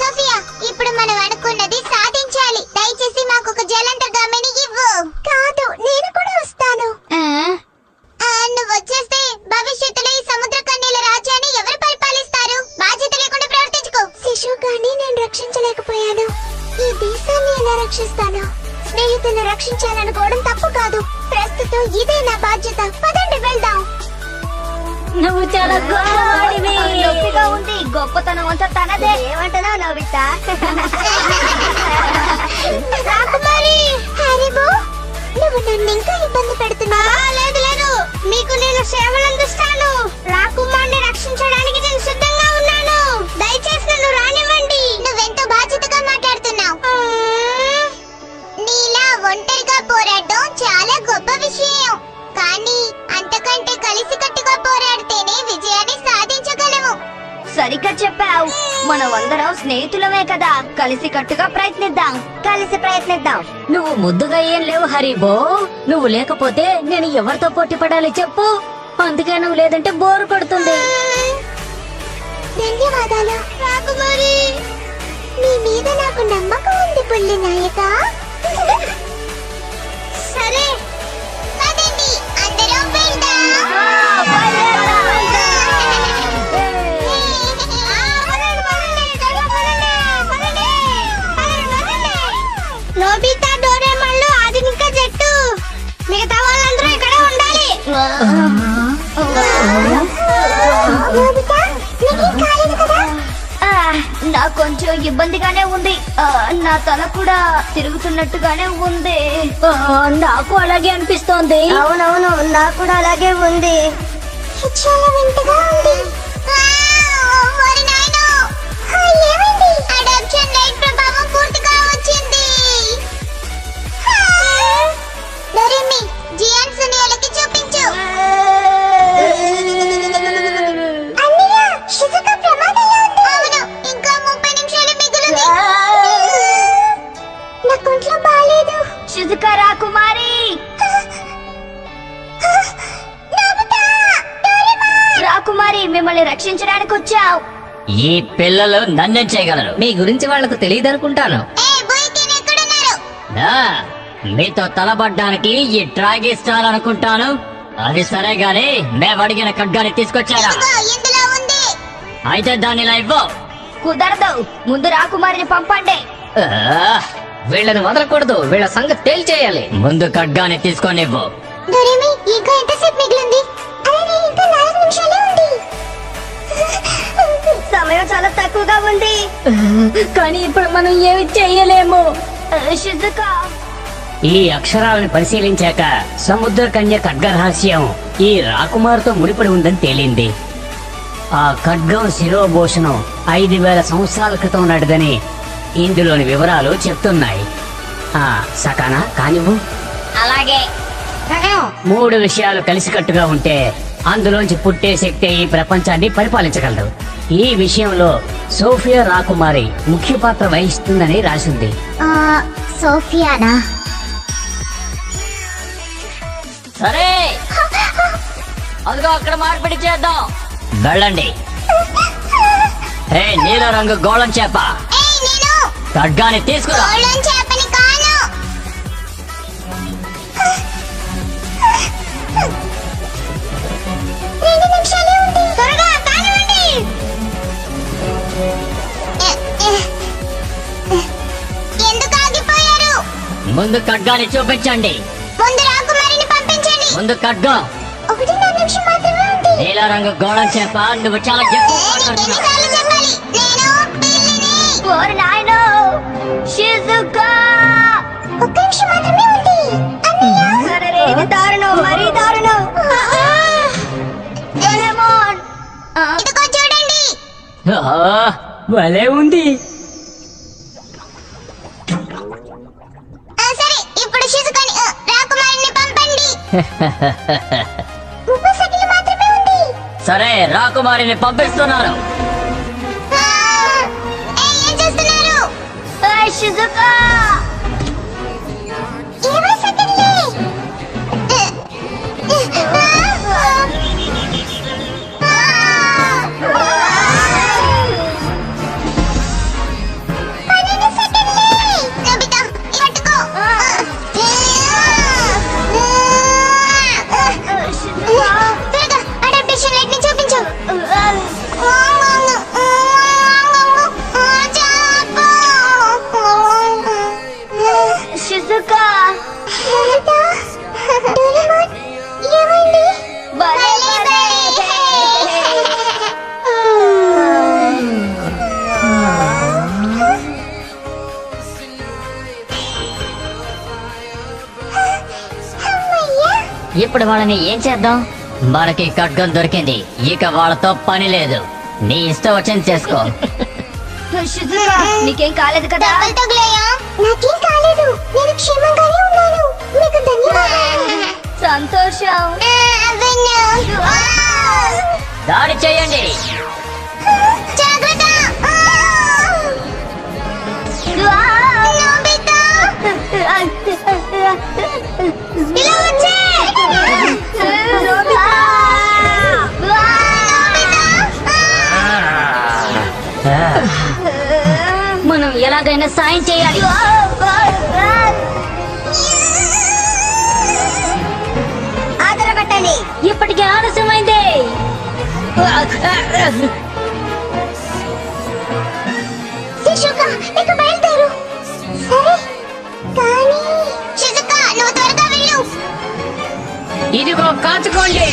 సోఫియా, ఇప్పుడు మనం అనుకున్నది సాధించాలి. దయచేసి మాకు ఒక జలంత గమని ఇవ్వు. కాదు, నేను కూడా వస్తాను. నువ్వు వచ్చేస్తే భవిష్యత్తులో ఈ సముద్ర కన్యల రాజ్యాన్ని ఎవరు పరిపాలిస్తారు? బాధ్యత లేకుండా ప్రవర్తించుకో. శిశుకాని నేను రక్షించలేకపోయాను. ఈ దేశాన్ని ఎలా రక్షిస్తాను? స్నేహితులను రక్షించాలనుకోవడం తప్పు కాదు. ప్రస్తుతం ఇదే నా బాధ్యత. పదండి వెళ్దాం. నువ్వు చాలా గొప్పవాడివి. నొప్పిగా ఉంది. గొప్పతనం అంతా తనదే. ఏమంటున్నావు నోబితా? రాకుమారి, హరిబో, నువ్వు నన్ను ఇంకా ఇబ్బంది పెడుతున్నా? లేదు లేదు, మీకు నేను సేవలు అందిస్తాను. రాకుమారిని రక్షించడానికి నేను సిద్ధంగా ఉన్నాను. దయచేసి నన్ను రానివ్వండి. నువ్వెంతో బాధ్యతగా మాట్లాడుతున్నావు. నీలా ఒంటరిగా పోరాడడం చాలా గొప్ప విషయం. కానీ అంతకంటే కలిసికట్టుగా పోరాడితేనే విజయాన్ని సాధించగలము. సరిగ్గా చెప్పావు. మనం అందరం స్నేహితులమే కదా. కలిసి కట్టుగా ప్రయత్నిద్దాం. కలిసి ప్రయత్నిద్దాం. నువ్వు ముద్దుగా ఏం లేవు హరిబో. నువ్వు లేకపోతే నేను ఎవరితో పోటీ పడాలి చెప్పు. అందుకే నువ్వు లేదంటే బోరు కొడుతుంది. ధన్యవాదాలు రాకుమారి. నీ మీద నాకు నమ్మకం ఉంది పుల్లి నాయక. సరే, పదండి అందరం వెళ్దాం. నోబితా, డోరేమాన్లు, ఆధునిక జట్టు, మిగతా వాళ్ళందరూ ఇక్కడ ఉండాలి. నోబితా, నీకేం కాలేదు కదా? నాకు కొంచెం ఇబ్బందిగానే ఉంది. నా తల కూడా తిరుగుతున్నట్టుగానే ఉంది. నాకు అలాగే అనిపిస్తోంది. అవునవును, నాకు కూడా అలాగే ఉంది. చాలా వింతగా ఉంది. ఓరి నాయనో, ఏమైంది? అడాప్షన్ లైట్ ప్రభావం పూర్తిగా వచ్చింది. డోరేమి, జియాన్ సునియాలకి చూపించు. అన్నయ్య, షిజుకా ప్రమాదంలో ఉంది. అవును, ఇంకా 30 నిమిషాలు మిగిలింది. నా కొంట్లో బాలేదు. షిజుకా రాకుమారి. రాకుమారి, మిమ్మల్ని రక్షించడానికి వచ్చావు. ఈ పిల్లలు నన్నేం చేయగలరు? మీ గురించి వాళ్లకు తెలియదనుకుంటాను. మీతో తలబడ్డానికి ఈ డ్రాగిస్టార్ అనుకుంటాను. అది సరే గాని మేము అడిగిన ఖడ్గాని తీసుకొచ్చారా? అయితే దాన్ని ఇలా ఇవ్వు. కుదరదు. ముందు రాకుమారిని పంపండి. వీళ్ళని వదలకూడదు. వీళ్ళ సంగతి తేల్చేయాలి. ముందు ఖడ్గాని తీసుకొనివ్వు. ఇంకా ఎంతసేపు మిగిలింది? ఇంకా 4 నిమిషాలే ఉంది. సమయం చాలా తక్కువగా ఉంది. కానీ ఇప్పుడు మనం ఏమి చెయ్యలేము. షిజుకా, ఈ అక్షరాలను పరిశీలించాక సముద్ర కన్య ఖడ్గ రహస్యం ఈ రాకుమార్తో ముడిపడి ఉందని తేలింది. ఆ ఖడ్గం శిరోభూషణం 5000 సంవత్సరాల క్రితం నాటిదని ఇందులోని వివరాలు చెప్తున్నాయి. సకానా కానివ్వు. అలాగే. 3 విషయాలు కలిసికట్టుగా ఉంటే అందులోంచి పుట్టే శక్తి ఈ ప్రపంచాన్ని పరిపాలించగలదు. ఈ విషయంలో సోఫియా రాకుమారి ముఖ్య పాత్ర వహిస్తుందని రాసింది. సోఫియానా? సరే అదిగో అక్కడ మార్పిడి చేద్దాం. వెళ్ళండి. హే నీల రంగు గోళం చేప, ఏయ్ నేను ఖడ్గాని తీసుకురా. గోళం చేపని కాను. 2 నిమిషాలే ఉంది. త్వరగా కానివ్వండి. ఎందుకు ఆగిపోయారు? ముందు ఖడ్గాని చూపించండి. ముందు రాకుమారిని పంపించండి. ముందు ఖడ్గం. 1.5 నిమిషం మాత్రమే ఉంది. నీల రంగు గోళం చేప, నువ్వు చాలా ఎక్కువ మాట్లాడుతున్నావు. ఎన్నిసార్లు చెప్పాలి? నేను పిల్లిని. ఓరి నాయనో షిజుకా 1 నిమిషం మాత్రమే ఉంది. అన్నయ్య. సరే ఇది దారుణం, మరీ దారుణం. డోరేమోన్ ఇదిగో చూడండి. భలే ఉంది. సరే ఇప్పుడు షిజుకాని రాకుమారిని పంపండి. 30 సెకండ్లు మాత్రమే ఉంది. సరే రాకుమారిని పంపిస్తున్నాను. ఏం చేస్తున్నారు? షిజుకా 20 సెకండ్లే. 12 సెకండ్లే. నోబితా పట్టుకో. త్వరగా అడాప్టేషన్ లైట్ ని చూపించు. షిజుకా ఏమండి? భలే భలే. ఇప్పుడు వాళ్ళని ఏం చేద్దాం? మనకి ఖడ్గం దొరికింది, ఇక వాళ్ళతో పని లేదు. నీ ఇష్టం వచ్చింది చేసుకో. షిజుకా నీకేం కాలేదు కదా? దెబ్బలు తగిలాయా? నాకేం కాలేదు. నేను క్షేమంగానే ఉన్నాను. మీకు ధన్యవాదాలు. సంతోషం. దాడి చేయండి. జాగ్రత్త. నోబితా ఇలా వచ్చే. మనం ఎలాగైనా సాయం చేయాలి. ఆదరగట్టండి. ఇప్పటికే ఆలస్యమైంది. శిశుకా ఇక బయలుదేరు. సరే కానీ శిశుకా నువ్వు త్వరగా వెళ్ళు. ఇదిగో కాచుకోండి.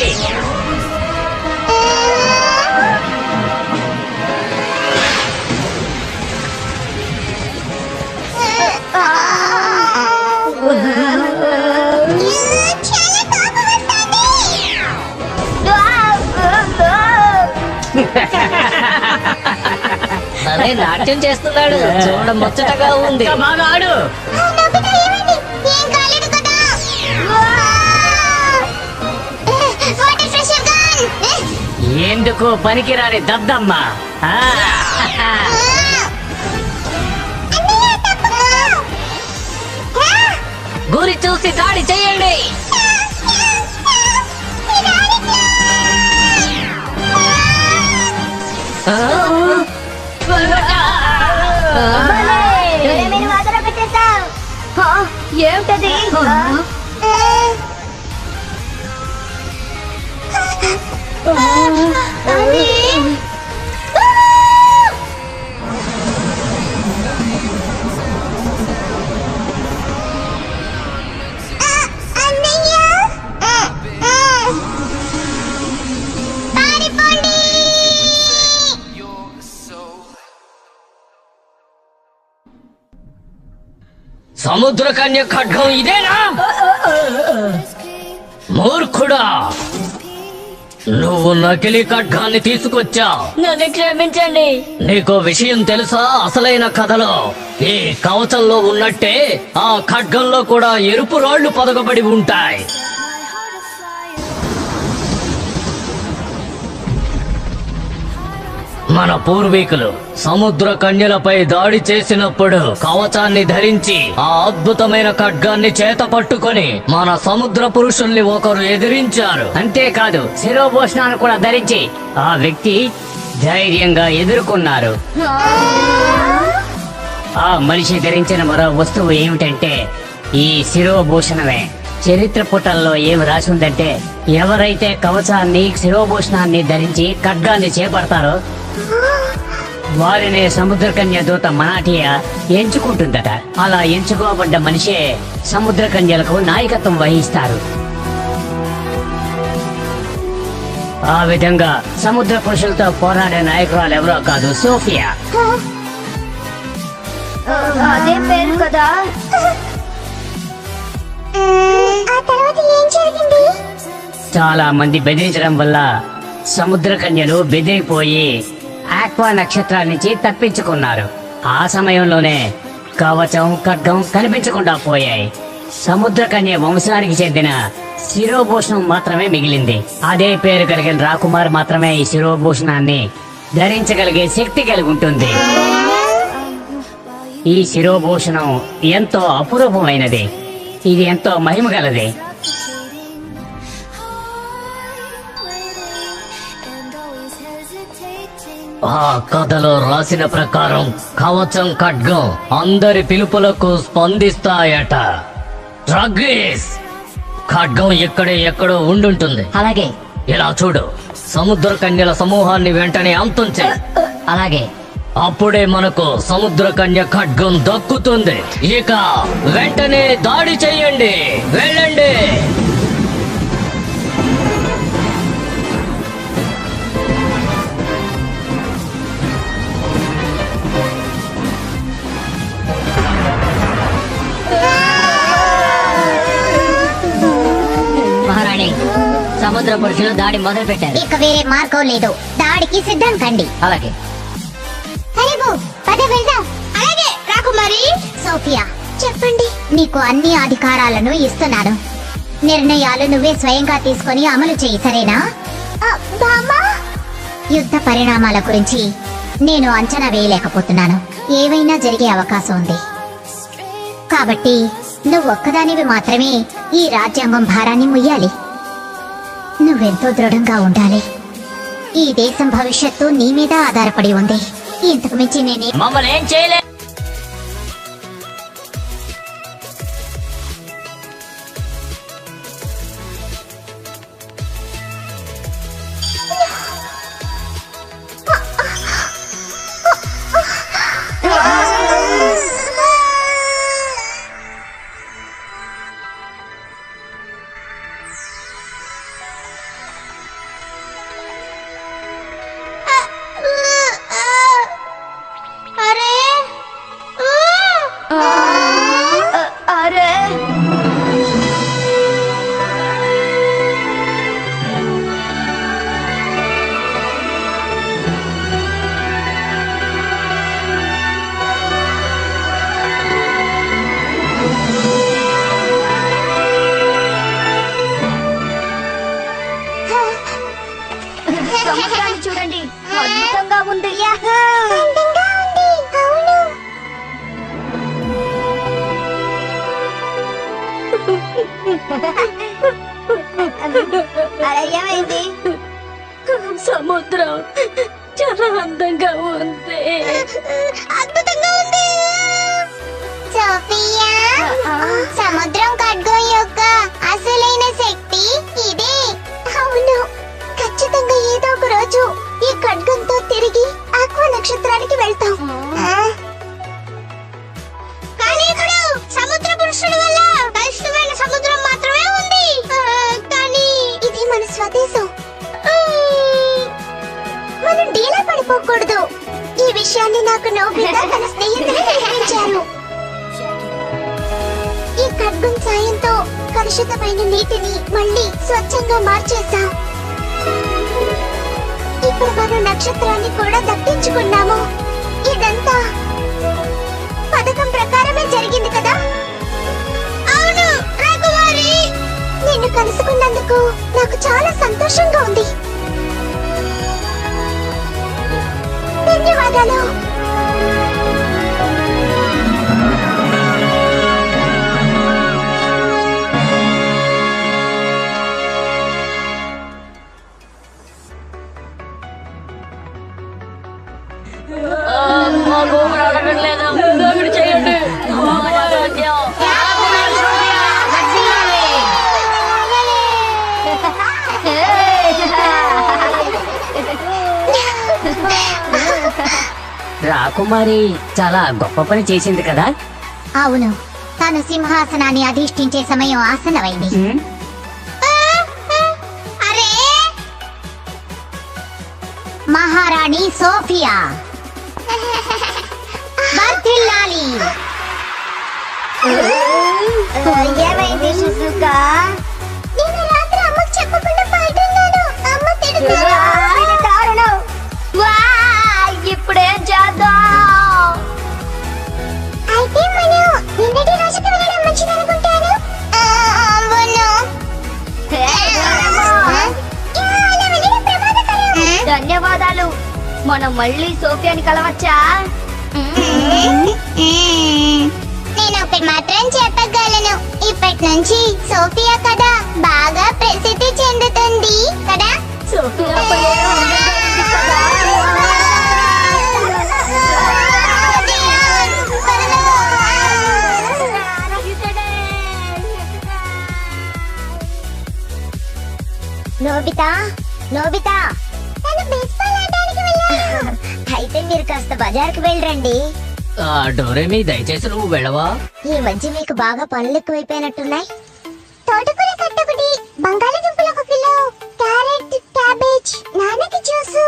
చాలా కోపం వస్తుంది. అదే నాట్యం చేస్తున్నాడు, చూడ ముచ్చటగా ఉంది. ఇంకా బాగా ఆడు. నోబితా ఏమైంది? ఏం కాలేదు కదా? Water pressure gun. ఎందుకు పనికిరాని దద్దమ్మ. ఆ, అన్నయ్య తప్పుకో. గురి చూసి దాడి చేయండి. డోరేమోన్ ఆదరగట్టేశావు. ఏమిటది? అన్నయ్య పారిపోండి. సముద్ర కన్య ఖడ్గం ఇదేనా? మూర్ఖుడా, నువ్వు నకిలీ ఖడ్గాన్ని తీసుకొచ్చావు. నన్ను క్షమించండి. నీకో విషయం తెలుసా? అసలైన కథలో ఈ కవచంలో ఉన్నట్టే ఆ ఖడ్గంలో కూడా ఎరుపు రాళ్లు పొదగబడి ఉంటాయి. మన పూర్వీకులు సముద్ర కన్యలపై దాడి చేసినప్పుడు కవచాన్ని ధరించి ఆ అద్భుతమైన ఖడ్గాన్ని చేత పట్టుకొని మన సముద్ర పురుషుల్ని ఒకరు ఎదిరించారు. అంతేకాదు శిరోభూషణాన్ని కూడా ధరించి ఆ వ్యక్తి ధైర్యంగా ఎదుర్కొన్నారు. ఆ మనిషి ధరించిన మరో వస్తువు ఏమిటంటే ఈ శిరోభూషణమే. చరిత్ర పుటల్లో ఏమి రాసి ఉందంటే ఎవరైతే కవచాన్ని శిరోభూషణాన్ని ధరించి ఖడ్గాన్ని చేపడతారో వారిని సముద్రకన్య దూత మనాటియా ఎంచుకుంటుందట. అలా ఎంచుకోబడ్డ మనిషే సముద్రకన్యలకు నాయకత్వం వహిస్తారు. ఆ విధంగా సముద్ర పురుషులతో పోరాడే నాయకురాలు ఎవరో కాదు, సోఫియా. అదే పేరు కదా. ఆ తర్వాత ఏం జరిగింది? చాలా మంది బెదిరించడం వల్ల సముద్ర కన్యలు బెదిరిపోయి ఆక్వా నక్షత్రాల నుంచి తప్పించుకున్నారు. ఆ సమయంలోనే కవచం ఖడ్గం కనిపించకుండా పోయాయి. సముద్ర కన్య వంశానికి చెందిన శిరోభూషణం మాత్రమే మిగిలింది. అదే పేరు కలిగిన రాకుమార్ మాత్రమే ఈ శిరోభూషణాన్ని ధరించగలిగే శక్తి కలిగి ఉంటుంది. ఈ శిరోభూషణం ఎంతో అపురూపమైనది. ఇది ఎంతో మహిమ గలది. ఆ కథలో రాసిన ప్రకారం కవచం ఖడ్గం అందరి పిలుపులకు స్పందిస్తాయట. డ్రగ్గీస్ ఖడ్గం ఎక్కడో ఉండుంటుంది. అలాగే ఇలా చూడు, సముద్ర కన్యల సమూహాన్ని వెంటనే అంతం చేయి. అలాగే అప్పుడే మనకు సముద్ర కన్య ఖడ్గం దక్కుతుంది. ఇక వెంటనే దాడి చెయ్యండి, వెళ్ళండి. మహారాణి, సముద్ర పురుషులు దాడి మొదలు పెట్టారు. ఇక వేరే మార్గం లేదు. దాడికి సిద్ధం కండి. అలాగే హరిబు, పద వెళ్దాం. అలాగే రాకుమారి. సోఫియా, చెప్పండి. నీకు అన్ని అధికారాలను ఇస్తున్నాను. నిర్ణయాలు నువ్వే స్వయంగా తీసుకొని అమలు చేయి, సరేనా? బామ్మా, యుద్ధ పరిణామాల గురించి నేను అంచనా వేయలేకపోతున్నాను. ఏవైనా జరిగే అవకాశం ఉంది. కాబట్టి నువ్వు ఒక్కదానివి మాత్రమే ఈ రాజ్యాంగం భారాన్ని ముయ్యాలి. నువ్వెంతో దృఢంగా ఉండాలి. ఈ దేశం భవిష్యత్తు నీ మీద ఆధారపడి ఉంది. ఇంతకు మించి నేనే మమ్మల్ని ఏం చేయలే. అరే అరే సముద్రాన్ని చూడండి, అద్భుతంగా ఉంది. అందంగా ఉంది. అవును. అరే ఏమైంది? సముద్రం చాలా అందంగా ఉంది. అద్భుతంగా ఉంది. సోఫియా, సముద్రం ఖడ్గం యొక్క అసలైన శక్తి ఇదే. అవును, ఖచ్చితంగా ఏదో ఒక రోజు ఈ ఖడ్గంతో తిరిగి ఆక్వా నక్షత్రానికి వెళ్తాం. కానీ ఇప్పుడు సముద్ర పురుషుల వల్ల కలుషితమైన సముద్రం మాత్రమే ఉంది. కానీ ఇది మన స్వదేశం. మనం డీలా పడిపోకూడదు. ఈ విషయాన్ని నాకు నోబితా తన స్నేహితులు తెలియజేశారు. ఈ ఖడ్గం సాయంతో కలుషితమైన నీటిని మళ్ళీ స్వచ్ఛంగా మార్చేశాం. ఇప్పుడు మనం నక్షత్రాన్ని కూడా దక్కించుకున్నాము. ఇదంతా పథకం ప్రకారమే జరిగింది కదా? అవును రాకుమారి. నిన్ను కలుసుకున్నందుకు నాకు చాలా సంతోషంగా ఉంది. అనుకుంటున్నాను. రాకుమారి చాలా గొప్ప పని చేసింది కదా. అవును, తను సింహాసనాన్ని అధిష్ఠించే సమయం ఆసన్నమైంది. అరే మహారాణి సోఫియా వర్ధిల్లాలి. ఏమైంది షిజుకా? నేను రాత్రి అమ్మకు చెప్పకుండా పడున్నాను. అమ్మ తిడుతుంది. ఇది దారుణం. వా, ఇప్పుడేం చేద్దాం? అయితే మనం నిన్నటి రోజుకి వెళ్ళడం మంచిదనుకుంటాను. అవును. హే, అలా వెళ్ళడం ప్రమాదకరం. ధన్యవాదాలు. మనం మళ్ళీ సోఫియాని కలవచ్చా? నేను ఒకటి మాత్రం చెప్పగలను. ఇప్పటి నుంచి సోఫియా కథ బాగా ప్రసిద్ధి చెందుతుంది కదా. సోఫియా పైన ఉండగలిగింది కదా. నోబితా, నోబితా, తను బేస్బాల్ ఆడడానికి వెళ్ళాడు. అయితే మీరు కాస్త బజార్కి వెళ్ళండి. డోరేమి దయచేసి నువ్వు వెళ్ళవా? ఈ మధ్య మీకు బాగా పనులు ఎక్కువైపోయినట్టున్నాయి. తోటకూర కట్టొకటి, బంగాళదుంపలు 1 కిలో, క్యారెట్, క్యాబేజ్, నాన్నకి జ్యూసు.